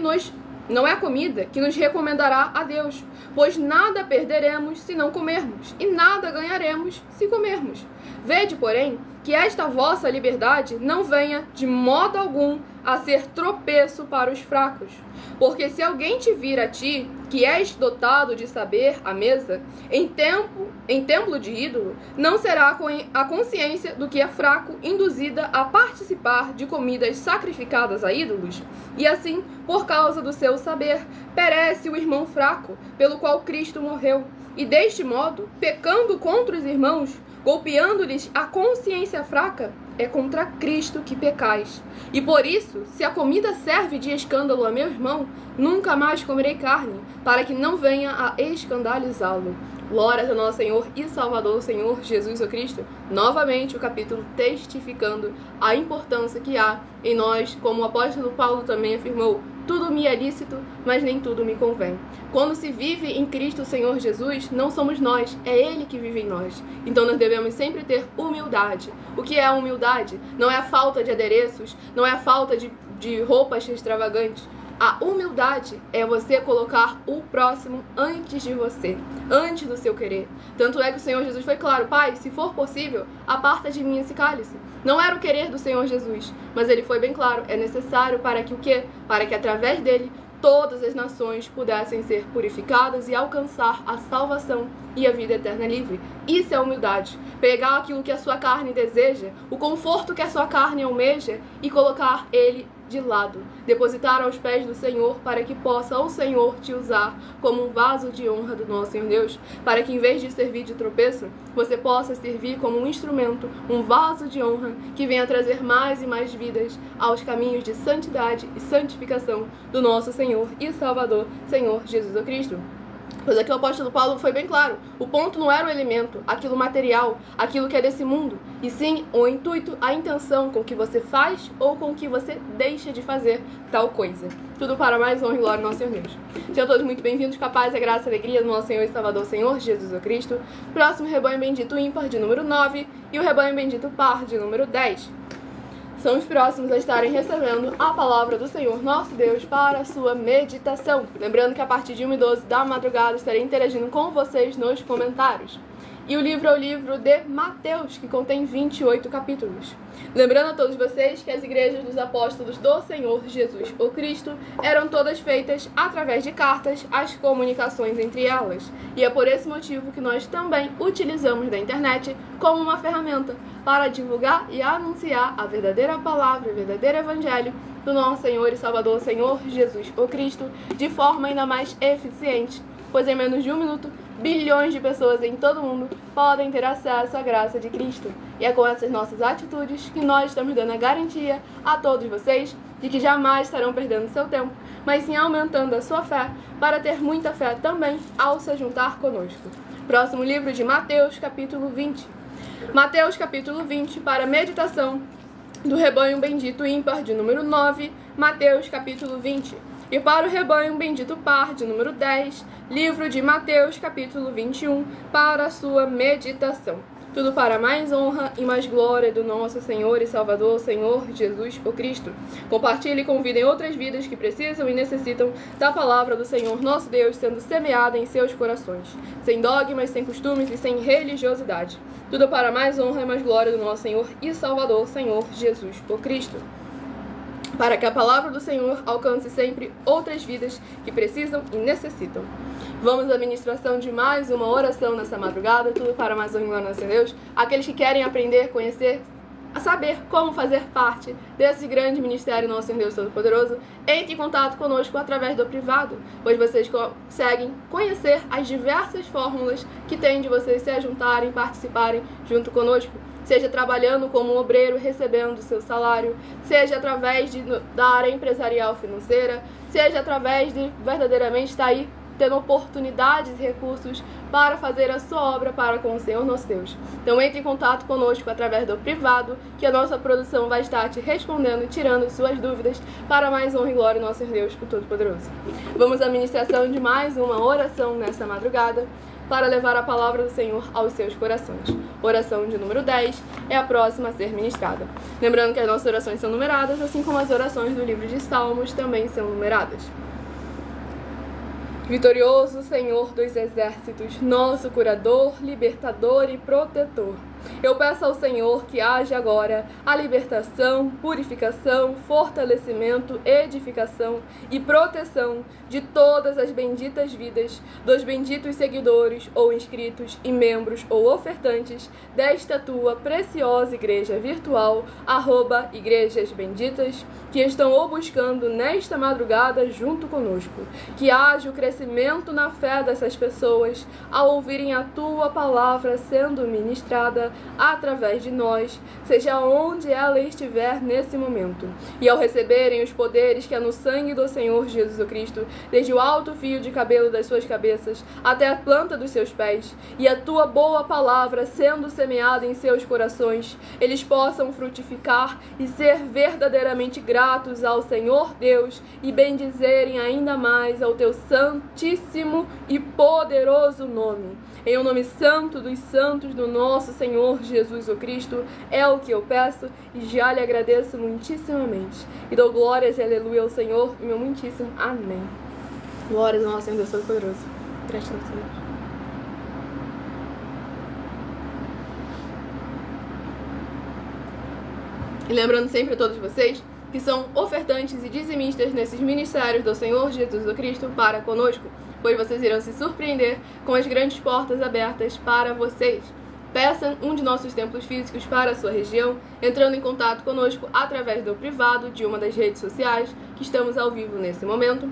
S1: nos recomendará a Deus, pois nada perderemos se não comermos, e nada ganharemos se comermos. Vede, porém, que esta vossa liberdade não venha de modo algum a ser tropeço para os fracos. Porque se alguém te vir a ti, que és dotado de saber à mesa, em templo de ídolo, não será a consciência do que é fraco induzida a participar de comidas sacrificadas a ídolos? E assim, por causa do seu saber, perece o irmão fraco, pelo qual Cristo morreu. E deste modo, pecando contra os irmãos, golpeando-lhes a consciência fraca, é contra Cristo que pecais. E por isso, se a comida serve de escândalo a meu irmão, nunca mais comerei carne, para que não venha a escandalizá-lo. Glórias ao nosso Senhor e Salvador, Senhor Jesus o Cristo. Novamente o capítulo testificando a importância que há em nós, como o apóstolo Paulo também afirmou, tudo me é lícito, mas nem tudo me convém. Quando se vive em Cristo Senhor Jesus, não somos nós, é Ele que vive em nós. Então nós devemos sempre ter humildade. O que é a humildade? Não é a falta de adereços, não é a falta de roupas extravagantes. A humildade é você colocar o próximo antes de você, antes do seu querer. Tanto é que o Senhor Jesus foi claro, Pai, se for possível, aparta de mim esse cálice. Não era o querer do Senhor Jesus, mas ele foi bem claro, é necessário para que o quê? Para que através dele todas as nações pudessem ser purificadas e alcançar a salvação e a vida eterna livre. Isso é humildade. Pegar aquilo que a sua carne deseja, o conforto que a sua carne almeja e colocar ele de lado, depositar aos pés do Senhor para que possa o Senhor te usar como um vaso de honra do nosso Senhor Deus, para que em vez de servir de tropeço, você possa servir como um instrumento, um vaso de honra que venha trazer mais e mais vidas aos caminhos de santidade e santificação do nosso Senhor e Salvador, Senhor Jesus o Cristo. Pois aqui o apóstolo Paulo foi bem claro, o ponto não era o elemento, aquilo material, aquilo que é desse mundo, e sim o intuito, a intenção com que você faz ou com que você deixa de fazer tal coisa. Tudo para mais honra e glória ao nosso Senhor Deus. Sejam todos muito bem-vindos, com a paz, a graça e a alegria do nosso Senhor e Salvador, Senhor Jesus o Cristo. Próximo rebanho bendito ímpar de número 9 e o rebanho bendito par de número 10. São os próximos a estarem recebendo a palavra do Senhor nosso Deus para a sua meditação. Lembrando que a partir de 1h12 da madrugada estarei interagindo com vocês nos comentários. E o livro é o livro de Mateus, que contém 28 capítulos. Lembrando a todos vocês que as igrejas dos apóstolos do Senhor Jesus o Cristo eram todas feitas através de cartas, as comunicações entre elas. E é por esse motivo que nós também utilizamos da internet como uma ferramenta para divulgar e anunciar a verdadeira palavra, o verdadeiro evangelho do nosso Senhor e Salvador, Senhor Jesus o Cristo, de forma ainda mais eficiente, pois em menos de 1 minuto, bilhões de pessoas em todo o mundo podem ter acesso à graça de Cristo. E é com essas nossas atitudes que nós estamos dando a garantia a todos vocês de que jamais estarão perdendo seu tempo, mas sim aumentando a sua fé para ter muita fé também ao se juntar conosco. Próximo livro de Mateus, capítulo 20. Mateus, capítulo 20, para meditação do rebanho bendito ímpar de número 9, Mateus, capítulo 20. E para o rebanho bendito par de número 10, livro de Mateus, capítulo 21, para a sua meditação. tudo para mais honra e mais glória do nosso Senhor e Salvador, Senhor Jesus o Cristo. Compartilhe e convidem outras vidas que precisam e necessitam da palavra do Senhor nosso Deus sendo semeada em seus corações, sem dogmas, sem costumes e sem religiosidade. Tudo para mais honra e mais glória do nosso Senhor e Salvador, Senhor Jesus o Cristo. Para que a palavra do Senhor alcance sempre outras vidas que precisam e necessitam. Vamos à ministração de mais uma oração nessa madrugada, tudo para mais honra e glória do nosso Deus. Aqueles que querem aprender, conhecer, a saber como fazer parte desse grande ministério nosso Senhor Deus Todo-Poderoso, entre em contato conosco através do privado, pois vocês conseguem conhecer as diversas fórmulas que tem de vocês se juntarem, participarem junto conosco. Seja trabalhando como um obreiro, recebendo seu salário, seja através da área empresarial financeira, seja através de verdadeiramente estar aí tendo oportunidades e recursos para fazer a sua obra para com o Senhor nosso Deus. Então entre em contato conosco através do privado, que a nossa produção vai estar te respondendo e tirando suas dúvidas para mais honra e glória do nosso Senhor Deus, o Todo-Poderoso. Vamos à ministração de mais uma oração nesta madrugada, para levar a palavra do Senhor aos seus corações. Oração de número 10 é a próxima a ser ministrada. Lembrando que as nossas orações são numeradas, assim como as orações do livro de Salmos também são numeradas. Vitorioso Senhor dos exércitos, nosso curador, libertador e protetor, eu peço ao Senhor que haja agora a libertação, purificação, fortalecimento, edificação e proteção de todas as benditas vidas dos benditos seguidores ou inscritos e membros ou ofertantes desta tua preciosa igreja virtual, @Igrejas Benditas, que estão o buscando nesta madrugada junto conosco. Que haja o crescimento na fé dessas pessoas ao ouvirem a tua palavra sendo ministrada através de nós, seja onde ela estiver nesse momento, e ao receberem os poderes que há no sangue do Senhor Jesus Cristo, desde o alto fio de cabelo das suas cabeças até a planta dos seus pés, e a tua boa palavra sendo semeada em seus corações, eles possam frutificar e ser verdadeiramente gratos ao Senhor Deus e bendizerem ainda mais ao teu santíssimo e poderoso nome. Em o nome santo dos santos do nosso Senhor Jesus o Cristo, é o que eu peço e já lhe agradeço muitíssimamente. E dou glórias e aleluia ao Senhor, e meu muitíssimo amém. Glórias ao nosso Senhor Deus Todo-Poderoso. Gratidão, Senhor. E lembrando sempre a todos vocês que são ofertantes e dizimistas nesses ministérios do Senhor Jesus o Cristo para conosco, pois vocês irão se surpreender com as grandes portas abertas para vocês. Peçam um de nossos templos físicos para a sua região, entrando em contato conosco através do privado de uma das redes sociais, que estamos ao vivo nesse momento.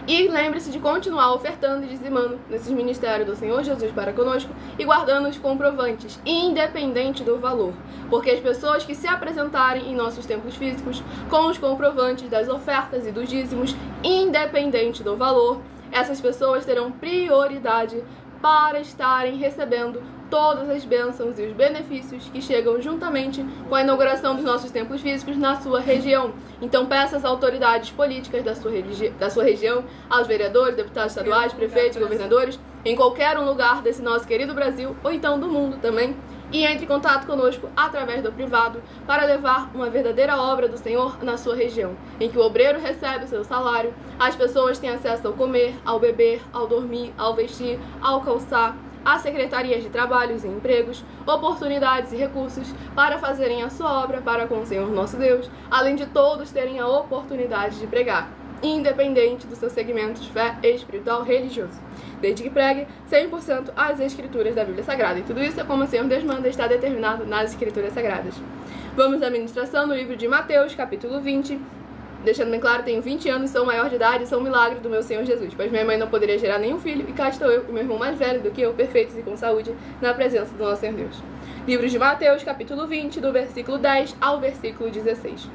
S1: E lembre-se de continuar ofertando e dizimando nesses ministérios do Senhor Jesus para conosco e guardando os comprovantes, independente do valor. Porque as pessoas que se apresentarem em nossos templos físicos com os comprovantes das ofertas e dos dízimos, independente do valor, essas pessoas terão prioridade para estarem recebendo todas as bênçãos e os benefícios que chegam juntamente com a inauguração dos nossos templos físicos na sua região. Então peça às autoridades políticas da sua região, aos vereadores, deputados estaduais, prefeitos, governadores, em qualquer um lugar desse nosso querido Brasil, ou então do mundo também, e entre em contato conosco através do privado para levar uma verdadeira obra do Senhor na sua região, em que o obreiro recebe o seu salário, as pessoas têm acesso ao comer, ao beber, ao dormir, ao vestir, ao calçar, a secretarias de trabalhos e empregos, oportunidades e recursos para fazerem a sua obra para com o Senhor nosso Deus, além de todos terem a oportunidade de pregar, independente do seu segmento de fé espiritual religioso, desde que pregue 100% as escrituras da Bíblia Sagrada. E tudo isso é como o Senhor Deus manda, está determinado nas escrituras sagradas. Vamos à ministração no livro de Mateus, capítulo 20, deixando bem claro, tenho 20 anos, sou maior de idade e sou um milagre do meu Senhor Jesus, pois minha mãe não poderia gerar nenhum filho, e cá estou eu e meu irmão mais velho do que eu, perfeitos e com saúde, na presença do nosso Senhor Deus. Livro de Mateus, capítulo 20, do versículo 10 ao versículo 16.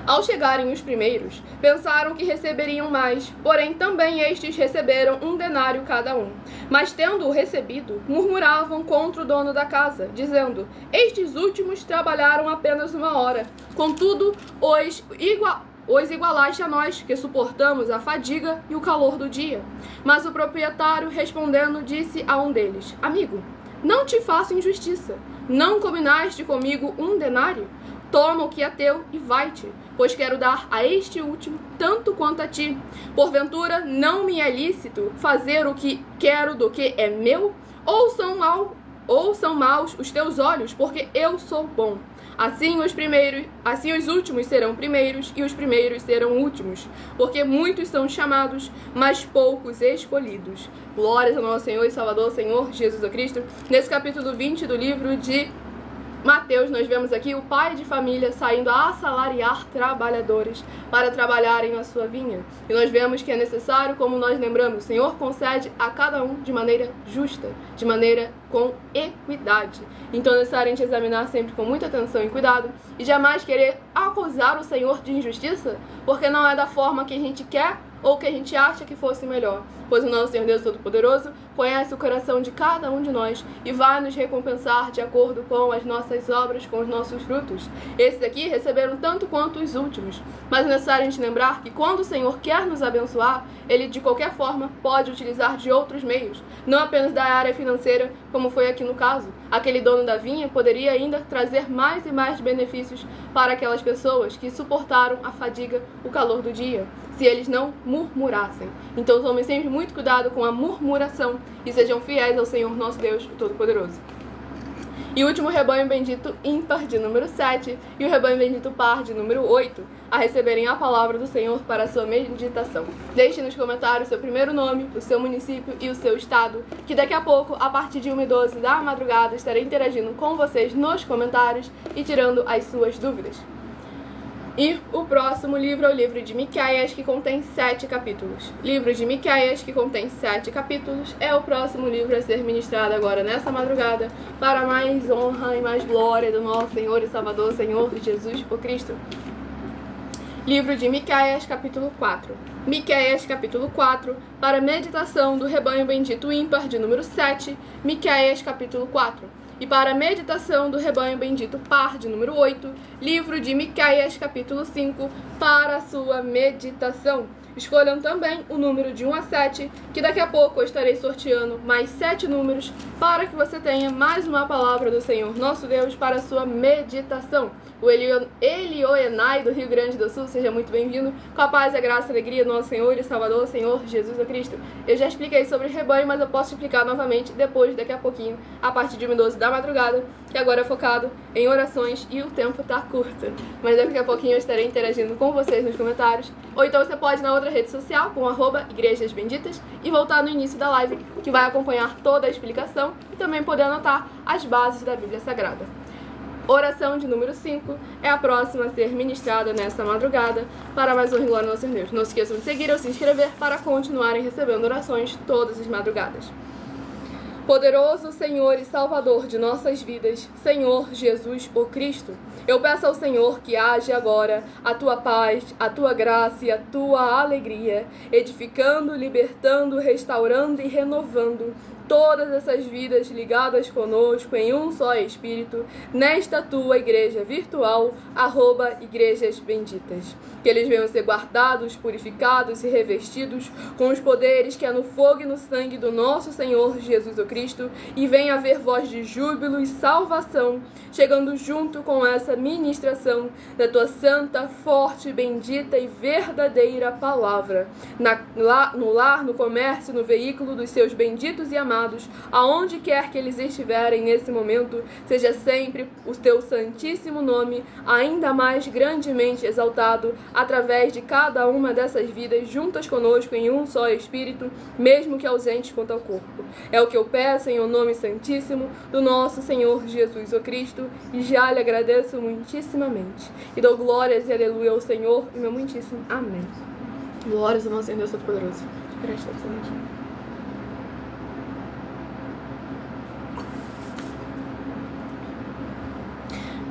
S1: Ao chegarem os primeiros, pensaram que receberiam mais, porém também estes receberam 1 denário cada um. Mas tendo-o recebido, murmuravam contra o dono da casa, dizendo: estes últimos trabalharam apenas 1 hora, contudo os igualaste a nós, que suportamos a fadiga e o calor do dia. Mas o proprietário, respondendo, disse a um deles: amigo, Não te faço injustiça. Não combinaste comigo 1 denário? Toma o que é teu e vai-te, pois quero dar a este último tanto quanto a ti. Porventura não me é lícito fazer o que quero do que é meu? Ou são maus os teus olhos, porque eu sou bom? Assim os últimos serão primeiros, e os primeiros serão últimos, porque muitos são chamados, mas poucos escolhidos. Glórias ao nosso Senhor e Salvador, Senhor Jesus Cristo. Nesse capítulo 20 do livro de Mateus, nós vemos aqui o pai de família saindo a assalariar trabalhadores para trabalharem na sua vinha. E nós vemos que é necessário, como nós lembramos, o Senhor concede a cada um de maneira justa, de maneira com equidade. Então é necessário a gente examinar sempre com muita atenção e cuidado e jamais querer acusar o Senhor de injustiça, porque não é da forma que a gente quer ou que a gente acha que fosse melhor, pois o nosso Senhor Deus Todo-Poderoso conhece o coração de cada um de nós e vai nos recompensar de acordo com as nossas obras, com os nossos frutos. Esses aqui receberam tanto quanto os últimos, mas é necessário a gente lembrar que quando o Senhor quer nos abençoar, Ele de qualquer forma pode utilizar de outros meios, não apenas da área financeira, como foi aqui no caso. Aquele dono da vinha poderia ainda trazer mais e mais benefícios para aquelas pessoas que suportaram a fadiga, o calor do dia, se eles não murmurassem. Então tomem sempre muito cuidado com a murmuração e sejam fiéis ao Senhor nosso Deus, o Todo-Poderoso. E o último rebanho bendito ímpar de número 7 e o rebanho bendito par de número 8 a receberem a palavra do Senhor para a sua meditação. Deixe nos comentários o seu primeiro nome, o seu município e o seu estado, que daqui a pouco, a partir de 1h12 da madrugada, estarei interagindo com vocês nos comentários e tirando as suas dúvidas. E o próximo livro é o livro de Miqueias, que contém 7 capítulos. Livro de Miqueias, que contém 7 capítulos, é o próximo livro a ser ministrado agora nessa madrugada, para mais honra e mais glória do nosso Senhor e Salvador, Senhor Jesus o Cristo. Livro de Miqueias, capítulo 4. Miqueias, capítulo 4, para meditação do rebanho bendito ímpar de número 7, Miqueias, capítulo 4. E para a meditação do rebanho bendito par de número 8, livro de Miqueias, capítulo 5, para a sua meditação. Escolham também o número de 1 a 7, que daqui a pouco eu estarei sorteando mais 7 números para que você tenha mais uma palavra do Senhor nosso Deus para a sua meditação. O Elioenai do Rio Grande do Sul, seja muito bem-vindo. Com a paz, a graça e a alegria do nosso Senhor e Salvador, Senhor Jesus Cristo. Eu já expliquei sobre rebanho, mas eu posso explicar novamente depois, daqui a pouquinho, a partir de 1h12 da madrugada, que agora é focado em orações e o tempo tá curto. Mas daqui a pouquinho eu estarei interagindo com vocês nos comentários. Ou então você pode ir na outra rede social, com @Igrejas Benditas, e voltar no início da live, que vai acompanhar toda a explicação e também poder anotar as bases da Bíblia Sagrada. Oração de número 5 é a próxima a ser ministrada nesta madrugada para mais honra e glória ao nosso Deus. Não se esqueçam de seguir ou se inscrever para continuarem recebendo orações todas as madrugadas. Poderoso Senhor e Salvador de nossas vidas, Senhor Jesus o Cristo, eu peço ao Senhor que age agora a tua paz, a tua graça e a tua alegria, edificando, libertando, restaurando e renovando todas essas vidas ligadas conosco em um só Espírito, nesta tua igreja virtual, @Igrejas Benditas. Que eles venham ser guardados, purificados e revestidos com os poderes que há no fogo e no sangue do nosso Senhor Jesus o Cristo, e venha haver voz de júbilo e salvação, chegando junto com essa ministração da tua santa, forte, bendita e verdadeira palavra, no lar, no comércio, no veículo dos seus benditos e amados, aonde quer que eles estiverem nesse momento, seja sempre o teu santíssimo nome ainda mais grandemente exaltado através de cada uma dessas vidas juntas conosco em um só Espírito, mesmo que ausentes quanto ao corpo. É o que eu peço em o nome santíssimo do nosso Senhor Jesus o Cristo, e já lhe agradeço muitíssimamente. E dou glórias e aleluia ao Senhor e meu muitíssimo amém. Glórias ao nosso Senhor Deus Todo-Poderoso. Presta atenção.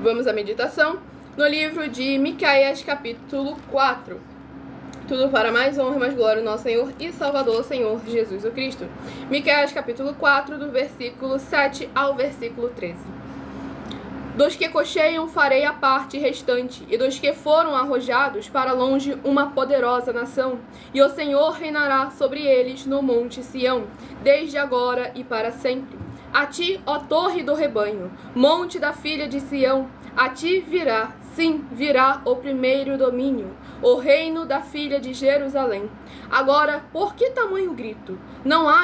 S1: Vamos à meditação no livro de Miqueias, capítulo 4. Tudo para mais honra e mais glória do nosso Senhor e Salvador, Senhor Jesus o Cristo. Miqueias, capítulo 4, do versículo 7 ao versículo 13. Dos que cocheiam farei a parte restante, e dos que foram arrojados para longe uma poderosa nação, e o Senhor reinará sobre eles no monte Sião, desde agora e para sempre. A ti, ó torre do rebanho, monte da filha de Sião, a ti virá, sim, virá o primeiro domínio, o reino da filha de Jerusalém. Agora, por que tamanho grito? Não há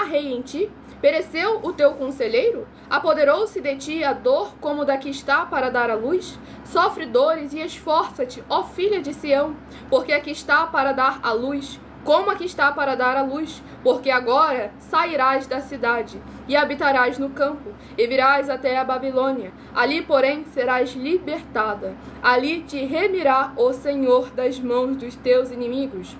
S1: rei em ti? Pereceu o teu conselheiro? Apoderou-se de ti a dor como da que está para dar à luz? Sofre dores e esforça-te, ó filha de Sião, porque aqui está para dar à luz. Como aqui está para dar à luz, porque agora sairás da cidade, e habitarás no campo, e virás até a Babilônia. Ali, porém, serás libertada. Ali te remirá o Senhor das mãos dos teus inimigos.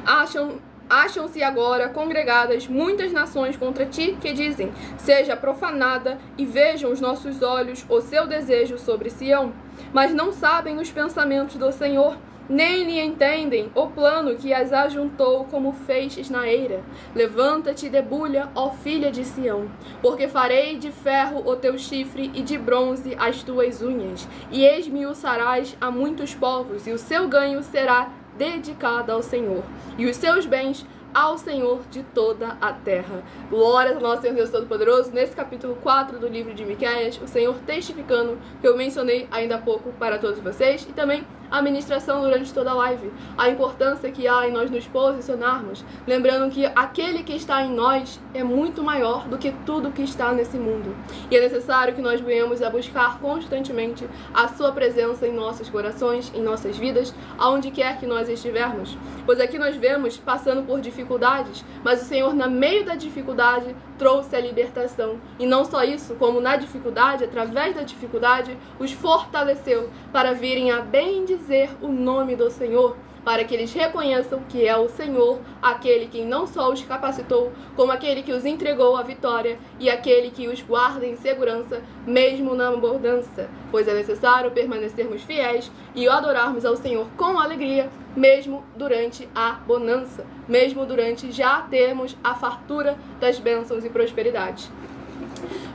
S1: Acham-se agora congregadas muitas nações contra ti, que dizem, seja profanada, e vejam os nossos olhos o seu desejo sobre Sião. Mas não sabem os pensamentos do Senhor, nem lhe entendem o plano que as ajuntou como feixes na eira. Levanta-te e debulha, ó filha de Sião, porque farei de ferro o teu chifre e de bronze as tuas unhas, e esmiuçarás a muitos povos, e o seu ganho será dedicado ao Senhor, e os seus bens ao Senhor de toda a terra. Glórias ao nosso Senhor Deus Todo-Poderoso. Nesse capítulo 4 do livro de Miqueias, o Senhor testificando que eu mencionei ainda há pouco para todos vocês, e também a ministração durante toda a live, a importância que há em nós nos posicionarmos, lembrando que aquele que está em nós é muito maior do que tudo que está nesse mundo, e é necessário que nós venhamos a buscar constantemente a sua presença em nossos corações, em nossas vidas, aonde quer que nós estivermos, pois aqui nós vemos passando por dificuldades, mas o Senhor, no meio da dificuldade, trouxe a libertação, e não só isso, como na dificuldade, através da dificuldade, os fortaleceu para virem a bendizer o nome do Senhor, para que eles reconheçam que é o Senhor, aquele que não só os capacitou, como aquele que os entregou a vitória e aquele que os guarda em segurança, mesmo na bonança, pois é necessário permanecermos fiéis e adorarmos ao Senhor com alegria, mesmo durante a bonança, mesmo durante já termos a fartura das bênçãos e prosperidades.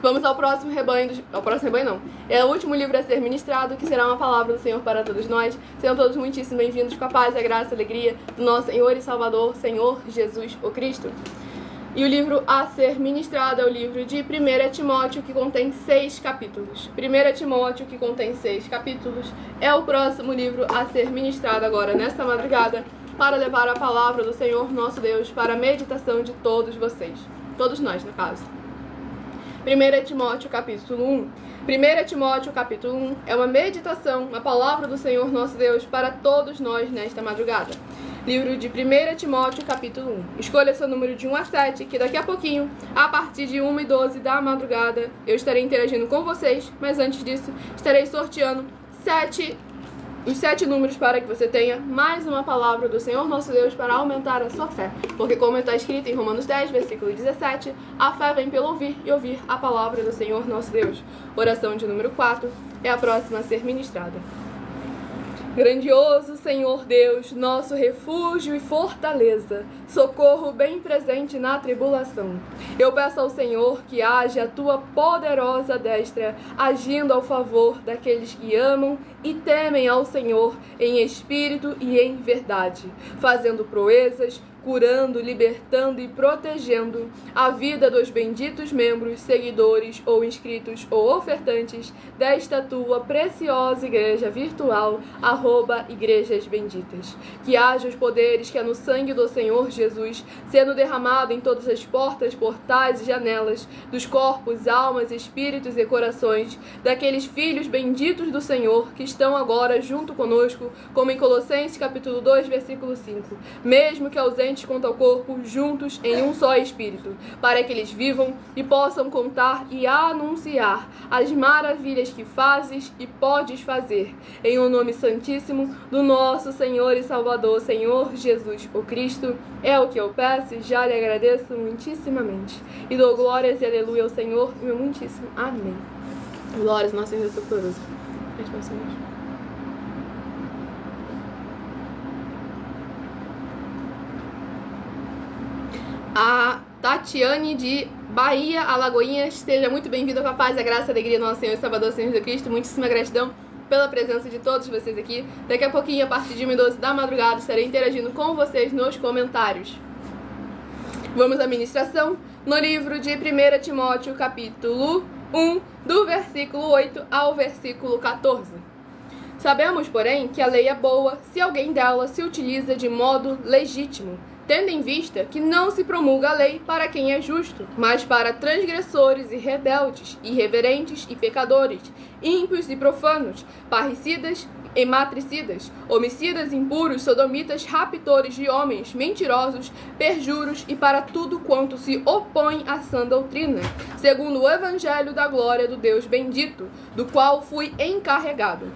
S1: Vamos ao próximo rebanho, é o último livro a ser ministrado, que será uma palavra do Senhor para todos nós. Sejam todos muitíssimo bem-vindos com a paz, a graça e a alegria do nosso Senhor e Salvador, Senhor Jesus o Cristo. E o livro a ser ministrado é o livro de 1 Timóteo, que contém 6 capítulos. 1 Timóteo, que contém 6 capítulos, é o próximo livro a ser ministrado agora nesta madrugada, para levar a palavra do Senhor nosso Deus para a meditação de todos vocês. Todos nós, no caso. 1 Timóteo capítulo 1. 1 Timóteo capítulo 1 é uma meditação, uma palavra do Senhor nosso Deus para todos nós nesta madrugada. Livro de 1 Timóteo capítulo 1. Escolha seu número de 1 a 7, que daqui a pouquinho, a partir de 1h12 da madrugada, eu estarei interagindo com vocês, mas antes disso, estarei sorteando os 7 números para que você tenha mais uma palavra do Senhor nosso Deus para aumentar a sua fé. Porque como está escrito em Romanos 10, versículo 17, a fé vem pelo ouvir e ouvir a palavra do Senhor nosso Deus. Oração de número 4 é a próxima a ser ministrada. Grandioso Senhor Deus, nosso refúgio e fortaleza, socorro bem presente na tribulação. Eu peço ao Senhor que haja a tua poderosa destra, agindo ao favor daqueles que amam e temem ao Senhor em espírito e em verdade, fazendo proezas, curando, libertando e protegendo a vida dos benditos membros, seguidores ou inscritos ou ofertantes desta tua preciosa igreja virtual, @igrejas benditas. Que haja os poderes que há no sangue do Senhor Jesus, sendo derramado em todas as portas, portais e janelas dos corpos, almas, espíritos e corações daqueles filhos benditos do Senhor que estão agora junto conosco, como em Colossenses capítulo 2, versículo 5. Mesmo que ausentes quanto ao corpo, juntos em um só espírito, para que eles vivam e possam contar e anunciar as maravilhas que fazes e podes fazer, em o nome santíssimo do nosso Senhor e Salvador, Senhor Jesus o Cristo. É o que eu peço e já lhe agradeço muitíssimamente. E dou glórias e aleluia ao Senhor, meu muitíssimo. Amém. Glórias ao nosso Senhor Todo-Poderoso. A Tatiane de Bahia, Alagoinhas, seja muito bem-vinda com a paz, a graça, a alegria do nosso Senhor e Salvador, Senhor Jesus Cristo. Muitíssima gratidão pela presença de todos vocês aqui. Daqui a pouquinho, a partir de 1h12 da madrugada, estarei interagindo com vocês nos comentários. Vamos à ministração no livro de 1 Timóteo, capítulo 1, do versículo 8 ao versículo 14. Sabemos, porém, que a lei é boa se alguém dela se utiliza de modo legítimo, tendo em vista que não se promulga a lei para quem é justo, mas para transgressores e rebeldes, irreverentes e pecadores, ímpios e profanos, parricidas e matricidas, homicidas, impuros, sodomitas, raptores de homens, mentirosos, perjuros e para tudo quanto se opõe à sã doutrina, segundo o evangelho da glória do Deus bendito, do qual fui encarregado.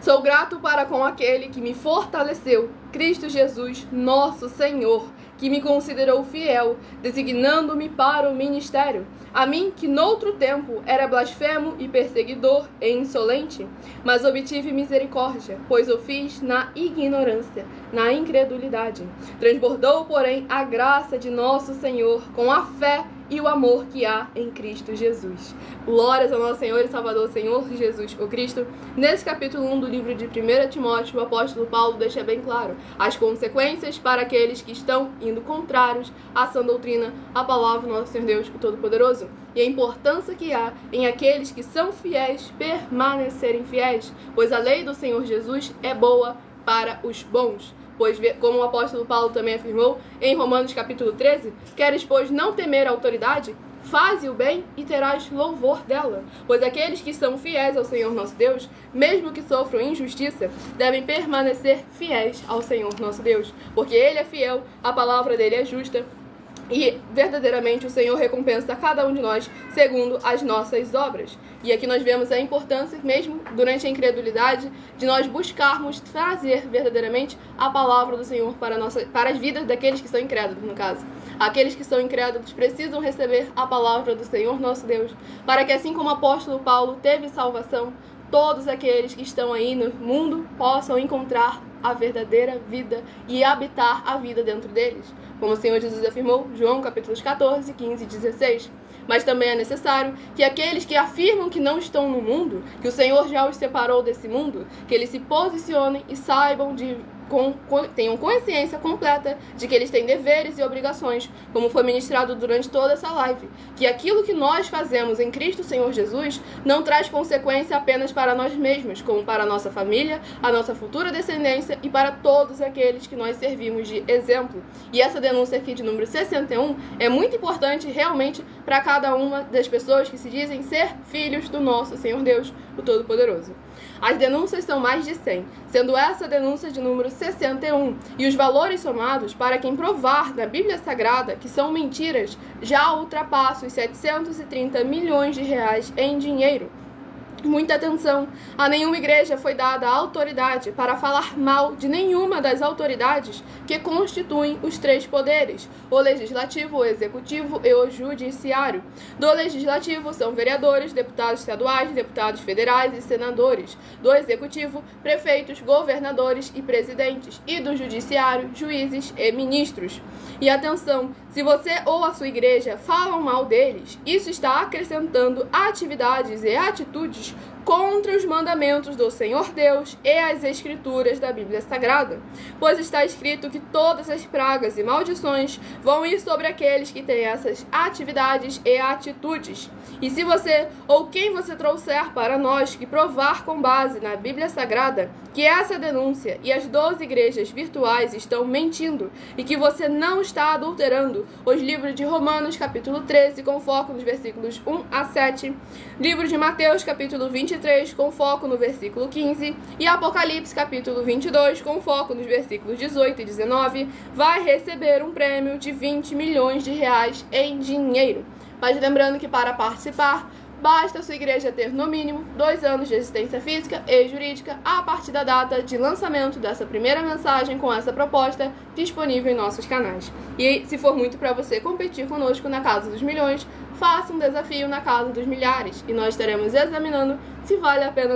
S1: Sou grato para com aquele que me fortaleceu, Cristo Jesus, nosso Senhor, que me considerou fiel, designando-me para o ministério. A mim, que noutro tempo era blasfemo e perseguidor e insolente, mas obtive misericórdia, pois o fiz na ignorância, na incredulidade. Transbordou, porém, a graça de nosso Senhor com a fé e o amor que há em Cristo Jesus. Glórias ao nosso Senhor e Salvador, Senhor Jesus, o Cristo. Nesse capítulo 1 do livro de 1 Timóteo, o apóstolo Paulo deixa bem claro as consequências para aqueles que estão indo contrários à sã doutrina, à palavra do nosso Senhor Deus, o Todo-Poderoso, e a importância que há em aqueles que são fiéis permanecerem fiéis, pois a lei do Senhor Jesus é boa para os bons. Pois, como o apóstolo Paulo também afirmou em Romanos capítulo 13, queres, pois, não temer a autoridade? Faze o bem e terás louvor dela. Pois aqueles que são fiéis ao Senhor nosso Deus, mesmo que sofram injustiça, devem permanecer fiéis ao Senhor nosso Deus. Porque Ele é fiel, a palavra dele é justa, e verdadeiramente o Senhor recompensa a cada um de nós segundo as nossas obras. E aqui nós vemos a importância, mesmo durante a incredulidade, de nós buscarmos trazer verdadeiramente a palavra do Senhor para as vidas daqueles que são incrédulos, no caso. Aqueles que são incrédulos precisam receber a palavra do Senhor nosso Deus, para que assim como o apóstolo Paulo teve salvação, todos aqueles que estão aí no mundo possam encontrar a verdadeira vida e habitar a vida dentro deles. Como o Senhor Jesus afirmou, João capítulos 14, 15 e 16. Mas também é necessário que aqueles que afirmam que não estão no mundo, que o Senhor já os separou desse mundo, que eles se posicionem e saibam tenham consciência completa de que eles têm deveres e obrigações, como foi ministrado durante toda essa live, que aquilo que nós fazemos em Cristo Senhor Jesus não traz consequência apenas para nós mesmos, como para a nossa família, a nossa futura descendência e para todos aqueles que nós servimos de exemplo. E essa denúncia aqui de número 61 é muito importante realmente para cada uma das pessoas que se dizem ser filhos do nosso Senhor Deus, o Todo-Poderoso. As denúncias são mais de 100, sendo essa denúncia de número 61, e os valores somados para quem provar na Bíblia Sagrada que são mentiras já ultrapassam os 730 milhões de reais em dinheiro. Muita atenção, a nenhuma igreja foi dada a autoridade para falar mal de nenhuma das autoridades que constituem os três poderes, o legislativo, o executivo e o judiciário. Do legislativo são vereadores, deputados estaduais, deputados federais e senadores. Do executivo, prefeitos, governadores e presidentes. E do judiciário, juízes e ministros. E atenção, se você ou a sua igreja falam mal deles, isso está acrescentando atividades e atitudes contra os mandamentos do Senhor Deus e as escrituras da Bíblia Sagrada, pois está escrito que todas as pragas e maldições vão ir sobre aqueles que têm essas atividades e atitudes. E se você ou quem você trouxer para nós que provar com base na Bíblia Sagrada que essa denúncia e as 12 igrejas virtuais estão mentindo e que você não está adulterando os livros de Romanos capítulo 13 com foco nos versículos 1 a 7, livro de Mateus capítulo 23 com foco no versículo 15 e Apocalipse capítulo 22 com foco nos versículos 18 e 19, vai receber um prêmio de 20 milhões de reais em dinheiro. Mas lembrando que para participar, basta a sua igreja ter no mínimo 2 anos de existência física e jurídica a partir da data de lançamento dessa primeira mensagem com essa proposta disponível em nossos canais. E se for muito para você competir conosco na Casa dos Milhões, faça um desafio na Casa dos Milhares e nós estaremos examinando se vale a pena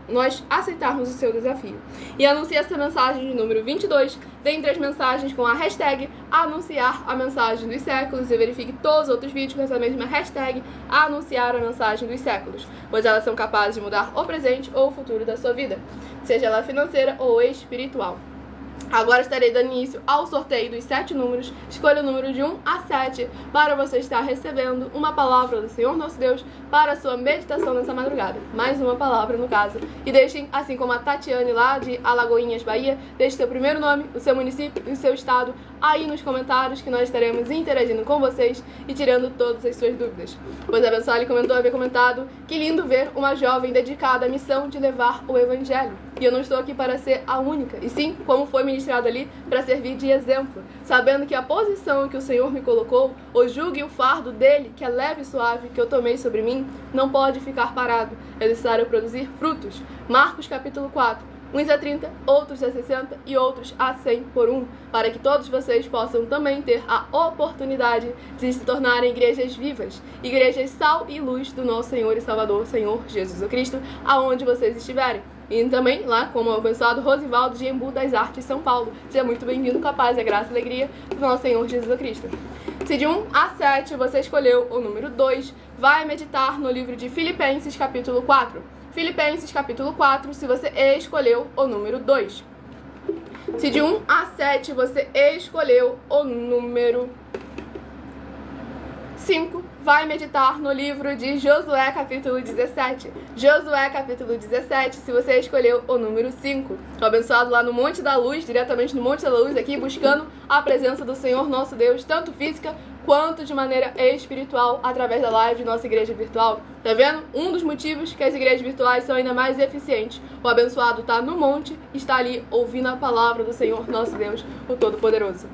S1: nós aceitarmos o seu desafio. E anuncie essa mensagem de número 22, dentre as mensagens com a hashtag anunciar a mensagem dos séculos, e verifique todos os outros vídeos com essa mesma hashtag anunciar a mensagem dos séculos, pois elas são capazes de mudar o presente ou o futuro da sua vida, seja ela financeira ou espiritual. Agora estarei dando início ao sorteio dos 7 números. Escolha o número de 1 a 7 para você estar recebendo uma palavra do Senhor nosso Deus para a sua meditação nessa madrugada. Mais uma palavra, no caso. E deixem, assim como a Tatiane lá de Alagoinhas, Bahia, deixe seu primeiro nome, o seu município e o seu estado aí nos comentários, que nós estaremos interagindo com vocês e tirando todas as suas dúvidas. Pois a Abençoale havia comentado: que lindo ver uma jovem dedicada à missão de levar o Evangelho. E eu não estou aqui para ser a única, e sim, como foi ministrado ali, para servir de exemplo, sabendo que a posição que o Senhor me colocou, o jugo e o fardo dele, que é leve e suave, que eu tomei sobre mim, não pode ficar parado. É necessário produzir frutos. Marcos capítulo 4. Uns a 30, outros a 60 e outros a 100 por um, para que todos vocês possam também ter a oportunidade de se tornarem igrejas vivas, igrejas sal e luz do nosso Senhor e Salvador, Senhor Jesus Cristo, aonde vocês estiverem. E também lá, como o abençoado Rosivaldo de Embu das Artes, São Paulo. Seja muito bem-vindo com a paz, a graça e a alegria do nosso Senhor Jesus Cristo. Se de 1 a 7 você escolheu o número 2, vai meditar no livro de Filipenses capítulo 4. Filipenses capítulo 4, se você escolheu o número 2. Se de 1 a 7 você escolheu o número 5, vai meditar no livro de Josué capítulo 17. Josué capítulo 17, se você escolheu o número 5. Estou abençoado lá no Monte da Luz, diretamente no Monte da Luz, aqui buscando a presença do Senhor nosso Deus, tanto física quanto de maneira espiritual, através da live de nossa igreja virtual. Tá vendo? Um dos motivos que as igrejas virtuais são ainda mais eficientes. O abençoado está no monte, está ali ouvindo a palavra do Senhor nosso Deus, o Todo-Poderoso.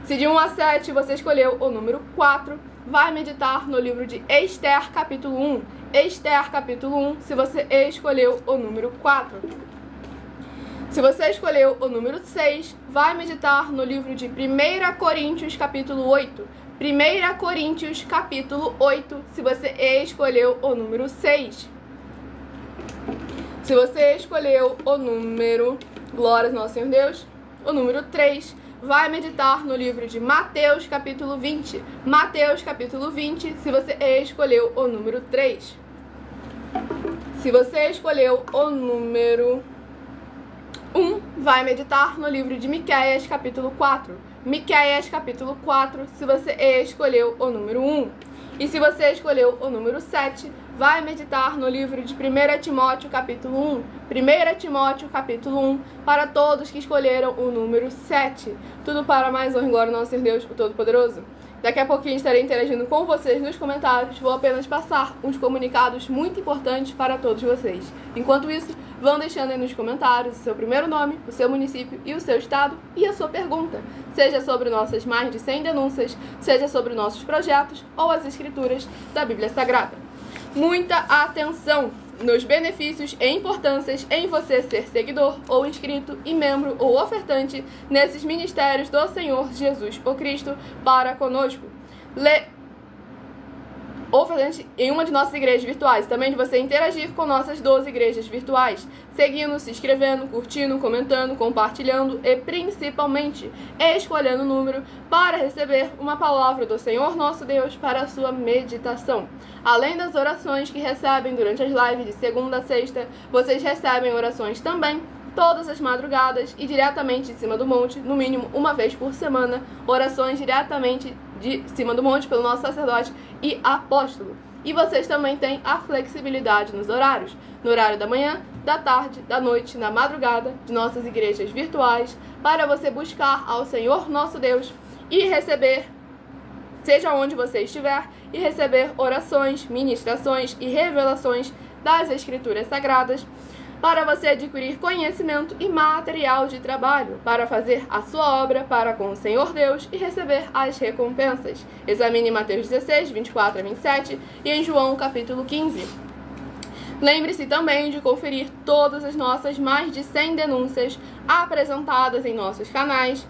S1: Se de 1 a 7 você escolheu o número 4, vai meditar no livro de Esther capítulo 1. Esther capítulo 1, se você escolheu o número 4. Se você escolheu o número 6, vai meditar no livro de 1 Coríntios capítulo 8. 1 Coríntios capítulo 8, se você escolheu o número 6. Se você escolheu o número, glórias ao nosso Senhor Deus, o número 3, vai meditar no livro de Mateus capítulo 20. Mateus capítulo 20, se você escolheu o número 3. Se você escolheu o número 1, vai meditar no livro de Miqueias capítulo 4. Miqueias capítulo 4, se você escolheu o número 1. E se você escolheu o número 7, vai meditar no livro de 1 Timóteo capítulo 1. 1 Timóteo capítulo 1, para todos que escolheram o número 7. Tudo para mais honra e glória ao nosso Senhor Deus, o Todo-Poderoso. Daqui a pouquinho estarei interagindo com vocês nos comentários. Vou apenas passar uns comunicados muito importantes para todos vocês. Enquanto isso, vão deixando aí nos comentários o seu primeiro nome, o seu município e o seu estado e a sua pergunta. Seja sobre nossas mais de 100 denúncias, seja sobre nossos projetos ou as escrituras da Bíblia Sagrada. Muita atenção nos benefícios e importâncias em você ser seguidor ou inscrito e membro ou ofertante nesses ministérios do Senhor Jesus o Cristo para conosco. Ofertante em uma de nossas igrejas virtuais. Também de você interagir com nossas 12 igrejas virtuais, seguindo, se inscrevendo, curtindo, comentando, compartilhando e principalmente escolhendo o número para receber uma palavra do Senhor nosso Deus para a sua meditação. Além das orações que recebem durante as lives de segunda a sexta, vocês recebem orações também todas as madrugadas e diretamente de cima do monte, no mínimo uma vez por semana, orações diretamente de cima do monte pelo nosso sacerdote e apóstolo. E vocês também têm a flexibilidade nos horários, no horário da manhã, da tarde, da noite, na madrugada, de nossas igrejas virtuais, para você buscar ao Senhor nosso Deus e receber, seja onde você estiver, e receber orações, ministrações e revelações das Escrituras Sagradas, para você adquirir conhecimento e material de trabalho, para fazer a sua obra para com o Senhor Deus e receber as recompensas. Examine Mateus 16, 24 a 27 e em João capítulo 15. Lembre-se também de conferir todas as nossas mais de 100 denúncias apresentadas em nossos canais,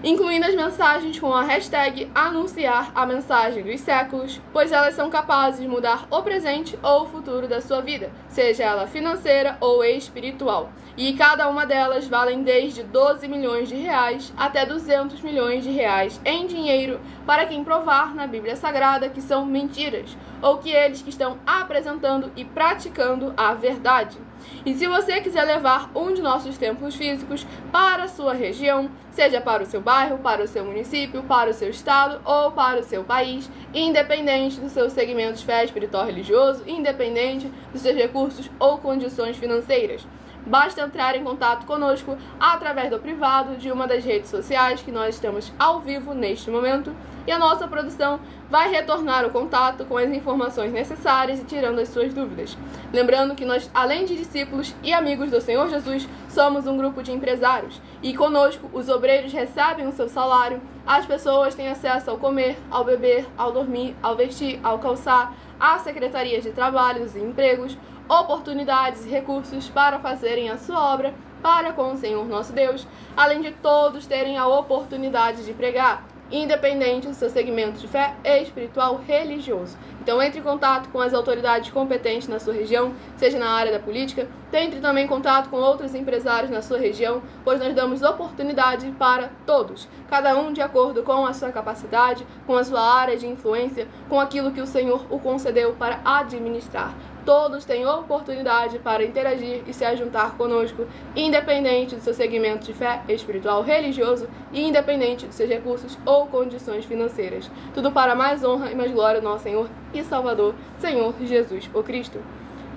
S1: incluindo as mensagens com a hashtag anunciar a mensagem dos séculos, pois elas são capazes de mudar o presente ou o futuro da sua vida, seja ela financeira ou espiritual. E cada uma delas valem desde 12 milhões de reais até 200 milhões de reais em dinheiro para quem provar na Bíblia Sagrada que são mentiras, ou que eles que estão apresentando e praticando a verdade. E se você quiser levar um de nossos templos físicos para a sua região, seja para o seu bairro, para o seu município, para o seu estado ou para o seu país, independente do seu segmento de fé espiritual religioso, independente dos seus recursos ou condições financeiras, basta entrar em contato conosco através do privado de uma das redes sociais que nós estamos ao vivo neste momento, e a nossa produção vai retornar o contato com as informações necessárias e tirando as suas dúvidas. Lembrando que nós, além de discípulos e amigos do Senhor Jesus, somos um grupo de empresários, e conosco os obreiros recebem o seu salário, as pessoas têm acesso ao comer, ao beber, ao dormir, ao vestir, ao calçar, às secretarias de trabalhos e empregos, oportunidades e recursos para fazerem a sua obra para com o Senhor nosso Deus, além de todos terem a oportunidade de pregar, independente do seu segmento de fé espiritual religioso. Então entre em contato com as autoridades competentes na sua região, seja na área da política, entre também em contato com outros empresários na sua região, pois nós damos oportunidade para todos, cada um de acordo com a sua capacidade, com a sua área de influência, com aquilo que o Senhor o concedeu para administrar. Todos têm oportunidade para interagir e se ajuntar conosco, independente do seu segmento de fé espiritual religioso e independente dos seus recursos ou condições financeiras. Tudo para mais honra e mais glória do nosso Senhor e Salvador, Senhor Jesus, o Cristo.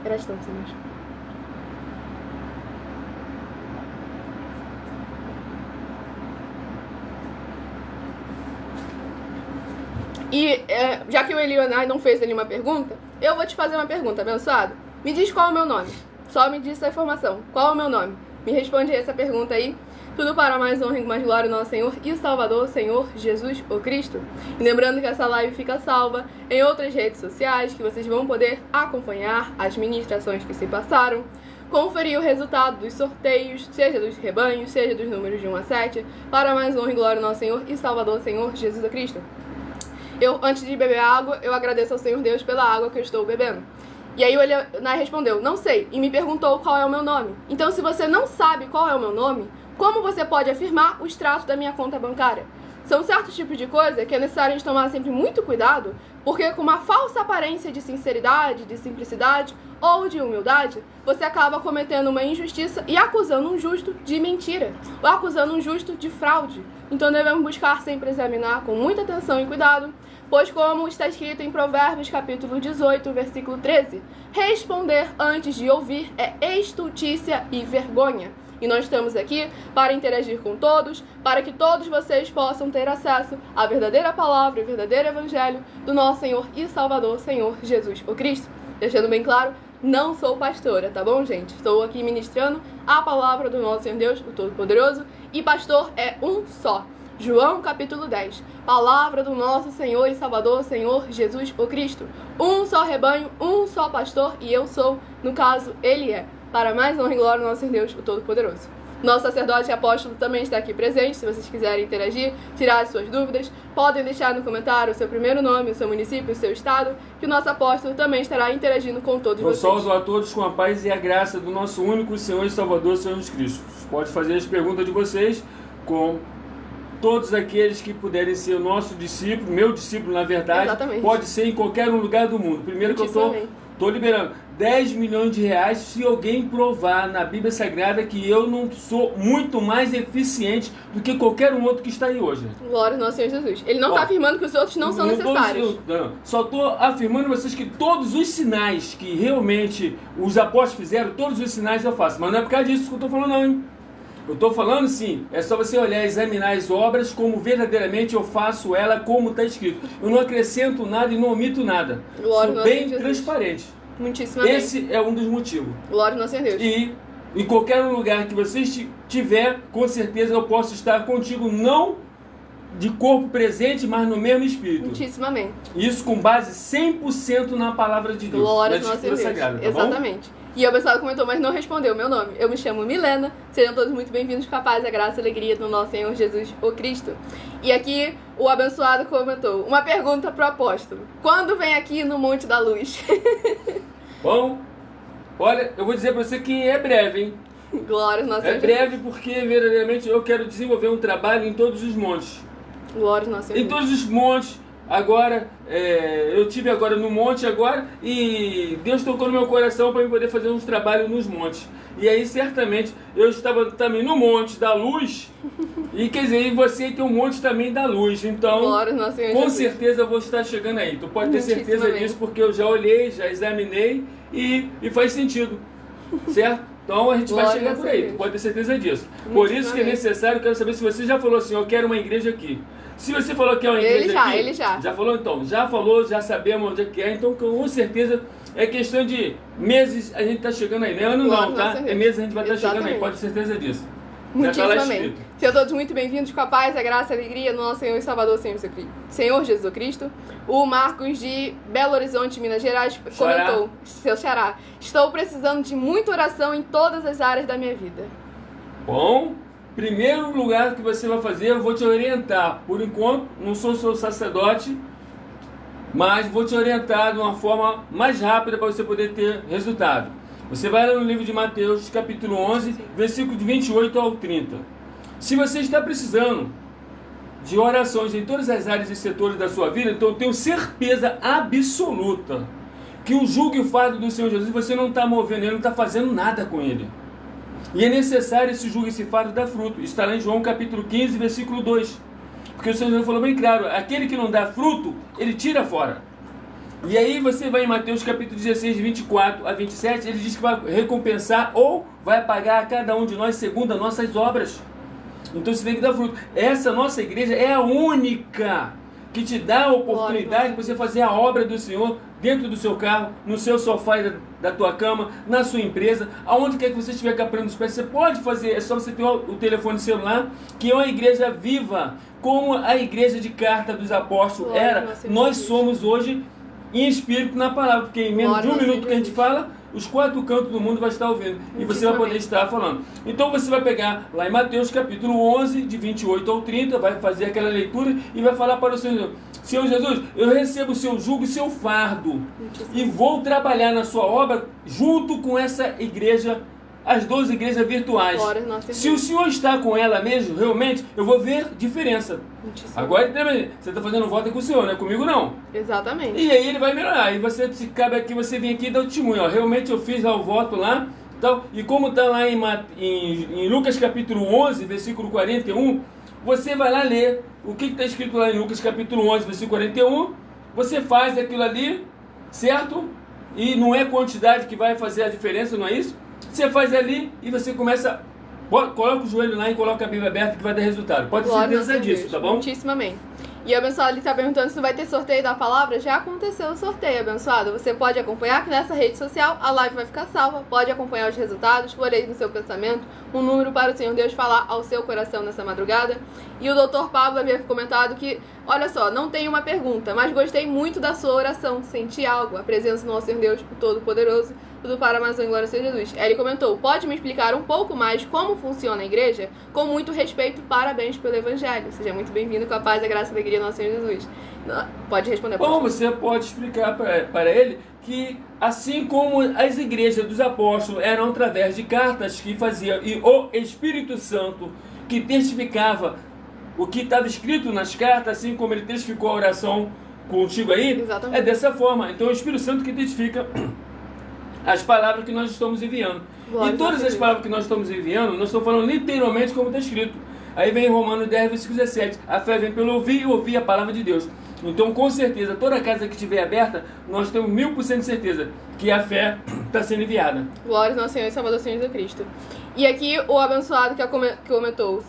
S1: Gratidão, Senhor. E já que o Elionai não fez ali uma pergunta, eu vou te fazer uma pergunta, abençoado. Me diz qual é o meu nome. Só me diz essa informação. Qual é o meu nome? Me responde essa pergunta aí. Tudo para mais honra e mais glória do nosso Senhor e Salvador, Senhor Jesus, o Cristo. E lembrando que essa live fica salva em outras redes sociais, que vocês vão poder acompanhar as ministrações que se passaram, conferir o resultado dos sorteios, seja dos rebanhos, seja dos números de 1 a 7, para mais honra e glória do nosso Senhor e Salvador, Senhor Jesus, o Cristo. Antes de beber água, eu agradeço ao Senhor Deus pela água que eu estou bebendo. E aí o Elionai respondeu, não sei, e me perguntou qual é o meu nome. Então, se você não sabe qual é o meu nome, como você pode afirmar o extrato da minha conta bancária? São certos tipos de coisa que é necessário a gente tomar sempre muito cuidado, porque com uma falsa aparência de sinceridade, de simplicidade ou de humildade, você acaba cometendo uma injustiça e acusando um justo de mentira, ou acusando um justo de fraude. Então devemos buscar sempre examinar com muita atenção e cuidado, pois como está escrito em Provérbios capítulo 18, versículo 13, responder antes de ouvir é estultícia e vergonha. E nós estamos aqui para interagir com todos, para que todos vocês possam ter acesso à verdadeira palavra e verdadeiro evangelho do nosso Senhor e Salvador, Senhor Jesus, o Cristo. Deixando bem claro, não sou pastora, tá bom, gente? Estou aqui ministrando a palavra do nosso Senhor Deus, o Todo-Poderoso, e pastor é um só. João capítulo 10, palavra do nosso Senhor e Salvador, Senhor Jesus, o Cristo. Um só rebanho, um só pastor, e eu sou, no caso, ele é. Para mais honra e glória do nosso Senhor Deus, o Todo-Poderoso. Nosso sacerdote e apóstolo também está aqui presente. Se vocês quiserem interagir, tirar as suas dúvidas, podem deixar no comentário o seu primeiro nome, o seu município, o seu estado, que o nosso apóstolo também estará interagindo com todos vocês.
S2: Eu saúdo a todos com a paz e a graça do nosso único Senhor e Salvador, Senhor Jesus Cristo. Pode fazer as perguntas de vocês com todos aqueles que puderem ser o nosso discípulo, meu discípulo, na verdade.
S1: Exatamente.
S2: Pode ser em qualquer lugar do mundo. Primeiro que eu estou liberando 10 milhões de reais se alguém provar na Bíblia Sagrada que eu não sou muito mais eficiente do que qualquer um outro que está aí hoje.
S1: Glória ao nosso Senhor Jesus. Ele não está afirmando que os outros não são necessários.
S2: Só estou afirmando a vocês que todos os sinais que realmente os apóstolos fizeram, todos os sinais eu faço. Mas não é por causa disso que eu estou falando não, hein? Eu estou falando sim, é só você olhar e examinar as obras como verdadeiramente eu faço ela como está escrito. Eu não acrescento nada e não omito nada.
S1: Glória
S2: Sou bem transparente.
S1: Muitíssimo amém.
S2: Esse é um dos motivos.
S1: Glória ao nosso Senhor Deus.
S2: E em qualquer lugar que você estiver, com certeza eu posso estar contigo, não de corpo presente, mas no mesmo espírito.
S1: Muitíssimo amém.
S2: Isso com base 100% na palavra de Deus.
S1: Glória ao nosso Senhor Deus. Sagrada, tá exatamente. Bom? E o pessoal comentou, mas não respondeu o meu nome. Eu me chamo Milena. Sejam todos muito bem-vindos com a paz, a graça e a alegria do nosso Senhor Jesus, o Cristo. E aqui o abençoado comentou, uma pergunta pro apóstolo. Quando vem aqui no Monte da Luz?
S2: Bom, olha, eu vou dizer pra você que é breve, hein?
S1: Glória ao nosso Senhor.
S2: É breve porque verdadeiramente eu quero desenvolver um trabalho em todos os montes.
S1: Glória ao nosso Senhor.
S2: Em todos os montes, agora, eu tive agora no monte agora, e Deus tocou no meu coração para eu poder fazer uns trabalhos nos montes. E aí certamente eu estava também no monte da luz, e quer dizer, você tem um monte também da luz, então
S1: Glória ao nosso Senhor
S2: com
S1: Jesus.
S2: certeza eu vou estar chegando aí. Tu pode ter certeza
S1: Muitíssimamente.
S2: disso, porque eu já olhei, já examinei e faz sentido, certo? Então a gente vai
S1: Glória
S2: chegar
S1: ao
S2: por
S1: Senhor
S2: aí,
S1: Deus.
S2: tu pode ter certeza disso. Por isso que é necessário, eu quero saber se você já falou assim, eu quero uma igreja aqui. Se você falou que é uma igreja aqui...
S1: Ele já.
S2: Já falou então? Já falou, já sabemos onde é que é, então com certeza é questão de meses a gente está chegando aí. Não é ano
S1: Glória
S2: não,
S1: ao
S2: tá?
S1: nosso
S2: É
S1: Deus.
S2: meses a gente vai estar chegando aí,
S1: Exatamente.
S2: pode ter certeza disso. Já está lá
S1: Muitíssimamente.
S2: escrito.
S1: Sejam todos muito bem-vindos com a paz, a graça e a alegria no nosso Senhor e Salvador Senhor Jesus Cristo. O Marcos de Belo Horizonte, Minas Gerais, comentou, seu xará, estou precisando de muita oração em todas as áreas da minha vida.
S2: Bom, primeiro lugar que você vai fazer, eu vou te orientar. Por enquanto, não sou seu sacerdote, mas vou te orientar de uma forma mais rápida para você poder ter resultado. Você vai lá no livro de Mateus, capítulo 11, versículo de 28 ao 30. Se você está precisando de orações em todas as áreas e setores da sua vida, então eu tenho certeza absoluta que o jugo e o fardo do Senhor Jesus você não está movendo, ele não está fazendo nada com ele. E é necessário esse jugo e esse fardo dar fruto. Isso está lá em João capítulo 15, versículo 2. Porque o Senhor Jesus falou bem claro, aquele que não dá fruto, ele tira fora. E aí você vai em Mateus capítulo 16, 24 a 27, ele diz que vai recompensar ou vai pagar a cada um de nós segundo as nossas obras. Então você tem que dar fruto. Essa nossa igreja é a única que te dá a oportunidade de você fazer a obra do Senhor dentro do seu carro, no seu sofá e da tua cama, na sua empresa, aonde quer que você estiver caprando os pés, você pode fazer, é só você ter o telefone celular, que é uma igreja viva, como a igreja de Carta dos Apóstolos era. Nós somos hoje em espírito na palavra, porque em menos de um minuto que a gente fala, os 4 cantos do mundo vai estar ouvindo, e você vai poder estar falando. Então você vai pegar lá em Mateus capítulo 11, de 28 ao 30, vai fazer aquela leitura e vai falar para o Senhor: Senhor Jesus, eu recebo o seu jugo e seu fardo, e vou trabalhar na sua obra junto com essa igreja, as 12 igrejas virtuais. Se o Senhor está com ela mesmo, realmente, eu vou ver diferença. Agora, você está fazendo voto com o Senhor, não é comigo não.
S1: Exatamente.
S2: E aí ele vai melhorar. E você, se cabe aqui, você vem aqui e dá o testemunho. Ó, realmente eu fiz lá o voto lá. Então, e como está lá em Lucas capítulo 11, versículo 41, você vai lá ler o que está escrito lá em Lucas capítulo 11, versículo 41. Você faz aquilo ali, certo? E não é quantidade que vai fazer a diferença, não é isso? Você faz ali e você começa, coloca o joelho lá e coloca a Bíblia aberta que vai dar resultado. Pode ter certeza disso, tá bom?
S1: Muitíssimamente. E o abençoado, ele está perguntando se vai ter sorteio da palavra. Já aconteceu o sorteio, abençoado. Você pode acompanhar que nessa rede social a live vai ficar salva. Pode acompanhar os resultados, por aí no seu pensamento, um número para o Senhor Deus falar ao seu coração nessa madrugada. E o Dr. Pablo havia comentado que, olha só, não tem uma pergunta, mas gostei muito da sua oração. Senti algo, a presença do nosso Senhor Deus, o Todo-Poderoso, tudo para mais em glória a Jesus. Aí ele comentou: pode me explicar um pouco mais como funciona a igreja? Com muito respeito, parabéns pelo evangelho. Seja muito bem-vindo, com a paz, a graça e a alegria do nosso Senhor Jesus. Pode responder.
S2: Bom, você pode explicar para ele que assim como as igrejas dos apóstolos eram através de cartas que faziam, e o Espírito Santo que testificava o que estava escrito nas cartas, assim como ele testificou a oração contigo aí,
S1: exatamente,
S2: é dessa forma. Então é o Espírito Santo que testifica as palavras que nós estamos enviando.
S1: Glória
S2: e todas as palavras que nós estamos enviando, nós estamos falando literalmente como está escrito. Aí vem Romanos 10, versículo 17. A fé vem pelo ouvir e ouvir a palavra de Deus. Então, com certeza, toda casa que estiver aberta, nós temos 1000% de certeza que a fé está sendo enviada.
S1: Glória ao nosso Senhor e Salvador Jesus Cristo. E aqui o abençoado que comentou: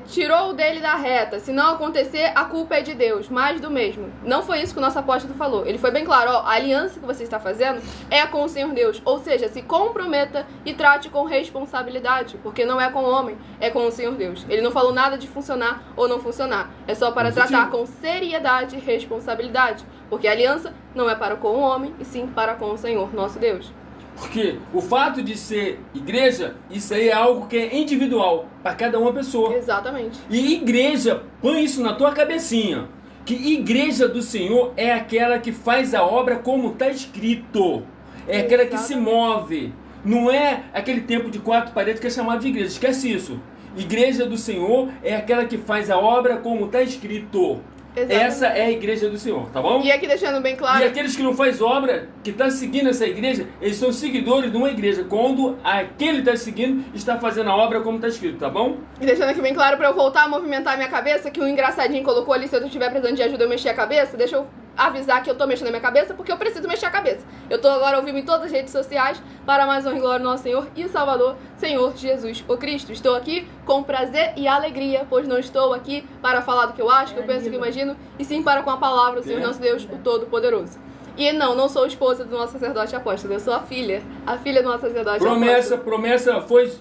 S1: tirou o dele da reta. Se não acontecer, a culpa é de Deus. Mais do mesmo. Não foi isso que o nosso apóstolo falou. Ele foi bem claro: ó, a aliança que você está fazendo é com o Senhor Deus. Ou seja, se comprometa e trate com responsabilidade. Porque não é com o homem, é com o Senhor Deus. Ele não falou nada de funcionar ou não funcionar. É só para tratar com seriedade e responsabilidade. Porque a aliança não é para com o homem, e sim para com o Senhor, nosso Deus.
S2: Porque o fato de ser igreja, isso aí é algo que é individual para cada uma pessoa.
S1: Exatamente.
S2: E igreja, põe isso na tua cabecinha, que igreja do Senhor é aquela que faz a obra como está escrito. É aquela que se move. Não é aquele templo de 4 paredes que é chamado de igreja. Esquece isso. Igreja do Senhor é aquela que faz a obra como está escrito.
S1: Exatamente.
S2: Essa é a igreja do Senhor, tá bom?
S1: E aqui deixando bem claro...
S2: E aqueles que não faz obra, que está seguindo essa igreja, eles são seguidores de uma igreja. Quando aquele está seguindo, está fazendo a obra como está escrito, tá bom?
S1: E deixando aqui bem claro pra eu voltar a movimentar a minha cabeça, que o engraçadinho colocou ali, se eu estiver precisando de ajuda eu mexer a cabeça, deixa eu avisar que eu tô mexendo a minha cabeça, porque eu preciso mexer a cabeça. Eu tô agora ao vivo em todas as redes sociais, para mais honra e glória do nosso Senhor e Salvador, Senhor Jesus o Cristo. Estou aqui com prazer e alegria, pois não estou aqui para falar do que eu acho, que eu penso, que eu imagino, e sim para com a palavra do Senhor nosso Deus, o Todo-Poderoso. E não sou esposa do nosso sacerdote apóstolo, eu sou a filha do nosso sacerdote apóstolo.
S2: Promessa foi,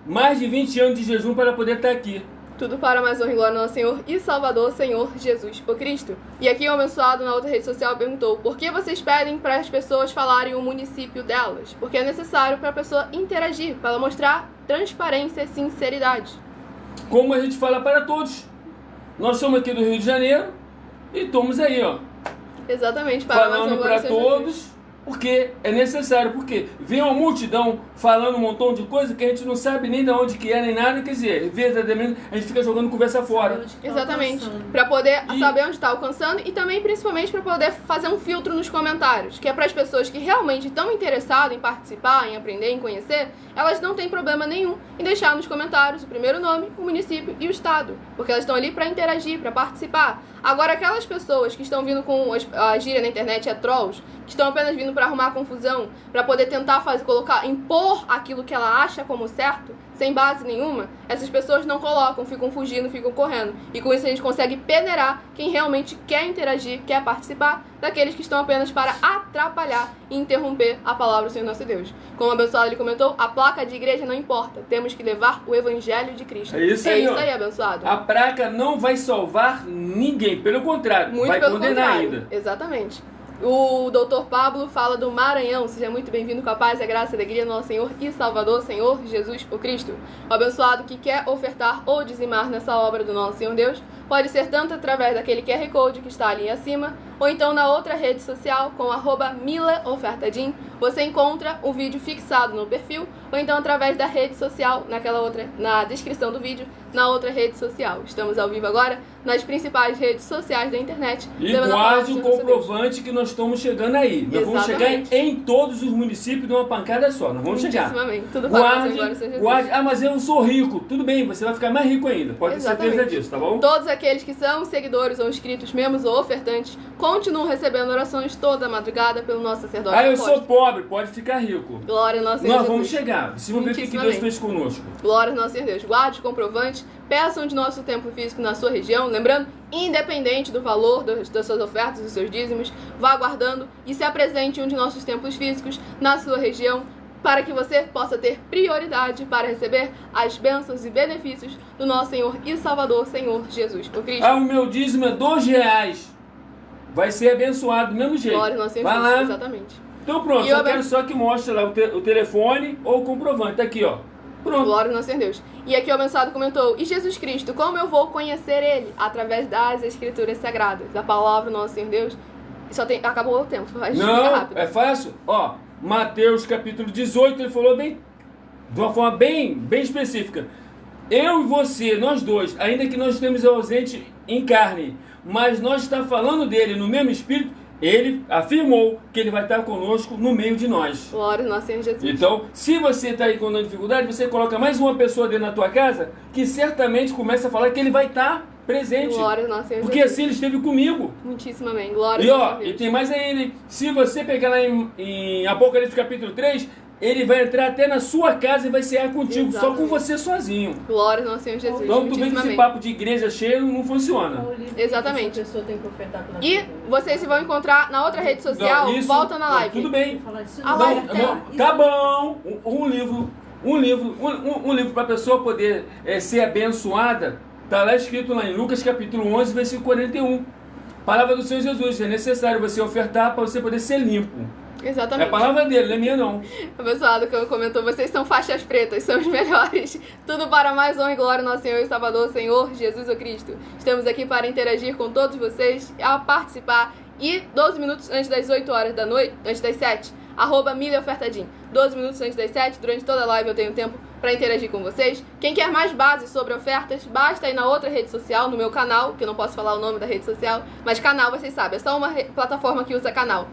S2: mais de 20 anos de jejum para poder estar aqui.
S1: Tudo para mais honra e glória do nosso Senhor e Salvador, Senhor Jesus o Cristo. E aqui o abençoado na outra rede social perguntou: por que vocês pedem para as pessoas falarem o município delas? Porque é necessário para a pessoa interagir, para ela mostrar transparência e sinceridade.
S2: Como a gente fala para todos. Nós somos aqui do Rio de Janeiro e estamos aí,
S1: Exatamente, para mais honra
S2: falando
S1: e glória
S2: para
S1: do Senhor Jesus.
S2: todos, porque é necessário, porque vem uma multidão falando um montão de coisa que a gente não sabe nem de onde que é, nem nada, quer dizer, verdadeiramente a gente fica jogando conversa fora.
S1: Exatamente, para poder saber onde está alcançando e também, principalmente, para poder fazer um filtro nos comentários, que é para as pessoas que realmente estão interessadas em participar, em aprender, em conhecer, elas não têm problema nenhum em deixar nos comentários o primeiro nome, o município e o estado, porque elas estão ali para interagir, para participar. Agora, aquelas pessoas que estão vindo com a gíria na internet, trolls, que estão apenas vindo para arrumar confusão, para poder tentar impor aquilo que ela acha como certo, sem base nenhuma, essas pessoas não colocam, ficam fugindo, ficam correndo. E com isso a gente consegue peneirar quem realmente quer interagir, quer participar, daqueles que estão apenas para atrapalhar e interromper a palavra do Senhor nosso Deus. Como o abençoado ele comentou, a placa de igreja não importa, temos que levar o evangelho de Cristo.
S2: É isso aí,
S1: abençoado.
S2: A placa não vai salvar ninguém, pelo contrário,
S1: Muito
S2: vai
S1: pelo
S2: condenar
S1: contrário.
S2: ainda.
S1: Exatamente. O doutor Pablo fala do Maranhão. Seja muito bem-vindo com a paz e a graça e a alegria do nosso Senhor e Salvador, Senhor Jesus o Cristo. O abençoado que quer ofertar ou dizimar nessa obra do nosso Senhor Deus, pode ser tanto através daquele QR Code que está ali acima, ou então na outra rede social com @milaofertadim. Você encontra o vídeo fixado no perfil, ou então através da rede social, na descrição do vídeo, na outra rede social. Estamos ao vivo agora nas principais redes sociais da internet.
S2: E guarde o comprovante que nós estamos chegando aí. Nós vamos chegar em todos os municípios de uma pancada só. Nós vamos chegar.
S1: Tudo para
S2: guarde. Ah, mas eu sou rico. Tudo bem, você vai ficar mais rico ainda. Pode ter certeza disso, tá bom?
S1: Todos aqueles que são seguidores ou inscritos, membros ou ofertantes, continuam recebendo orações toda a madrugada pelo nosso sacerdote.
S2: Eu sou pobre, pode ficar rico.
S1: Glória ao nosso Senhor
S2: Nós vamos chegar. Vocês vão ver o que Deus fez conosco.
S1: Glória ao nosso Senhor Deus. Guarde o comprovante, peçam de nosso templo físico na sua região, lembrando, independente do valor das suas ofertas, dos seus dízimos, vá guardando e se apresente em um de nossos templos físicos na sua região, para que você possa ter prioridade para receber as bênçãos e benefícios do nosso Senhor e Salvador, Senhor Jesus o Cristo.
S2: O meu dízimo é R$2. Vai ser abençoado do mesmo jeito.
S1: Glória ao nosso Senhor.
S2: Vai lá.
S1: Exatamente.
S2: Então pronto, eu quero só que mostre lá o telefone ou o comprovante. Tá aqui, ó. Pronto.
S1: Glória ao nosso Senhor Deus. E aqui o abençoado comentou: e Jesus Cristo, como eu vou conhecer Ele? Através das Escrituras Sagradas, da palavra do nosso Senhor Deus. Acabou o tempo, vai rápido.
S2: É fácil. Mateus capítulo 18, ele falou de uma forma bem específica. Eu e você, nós dois, ainda que nós estemos ausentes em carne, mas nós estamos falando dele no mesmo espírito, ele afirmou que ele vai estar conosco no meio de nós.
S1: Glória ao nosso Senhor Jesus.
S2: Então, se você está aí com dificuldade, você coloca mais uma pessoa dentro da tua casa, que certamente começa a falar que ele vai estar presente.
S1: Glória ao nosso Senhor
S2: porque
S1: Jesus.
S2: assim ele esteve comigo.
S1: Muitíssimo amém. Glória ao nosso Senhor.
S2: E tem mais ainda. Se você pegar lá em Apocalipse capítulo 3, ele vai entrar até na sua casa e vai cear contigo,
S1: Exatamente.
S2: só com você sozinho.
S1: Glória ao nosso Senhor Jesus.
S2: Então tu vê que esse papo de igreja cheia não funciona.
S1: Exatamente.
S3: A pessoa tem que ofertar pela
S1: E vocês se vão encontrar na outra rede social, volta na live.
S2: Tudo bem.
S1: A live
S2: Tá bom. Um livro para a pessoa poder ser abençoada. Está lá escrito lá em Lucas capítulo 11, versículo 41. Palavra do Senhor Jesus. É necessário você ofertar para você poder ser limpo.
S1: Exatamente.
S2: É a palavra dele, não é minha não.
S1: Abençoado que comentou: vocês são faixas pretas, são os melhores. Tudo para mais honra e glória nosso Senhor e Salvador, Senhor Jesus o Cristo. Estamos aqui para interagir com todos vocês, a participar. E 12 minutos antes das 8 horas da noite, antes das 7, @milaofertadim. 12 minutos antes das 7, durante toda a live eu tenho tempo para interagir com vocês. Quem quer mais bases sobre ofertas, basta ir na outra rede social, no meu canal, que eu não posso falar o nome da rede social, mas canal vocês sabem, é só uma plataforma que usa canal,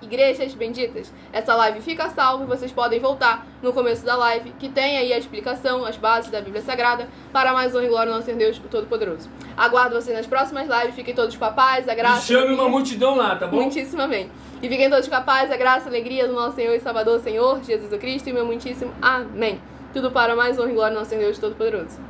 S1: @Igrejas Benditas. Essa live fica salva e vocês podem voltar no começo da live, que tem aí a explicação, as bases da Bíblia Sagrada, para mais honra e glória ao nosso Senhor Deus Todo-Poderoso. Aguardo vocês nas próximas lives, fiquem todos com a paz, a graça...
S2: E chame uma multidão lá, tá bom?
S1: Muitíssimo amém. E fiquem todos com a paz, a graça, a alegria do nosso Senhor e Salvador, Senhor Jesus Cristo, e meu muitíssimo amém. Tudo para mais honra e glória ao nosso Senhor Deus Todo-Poderoso.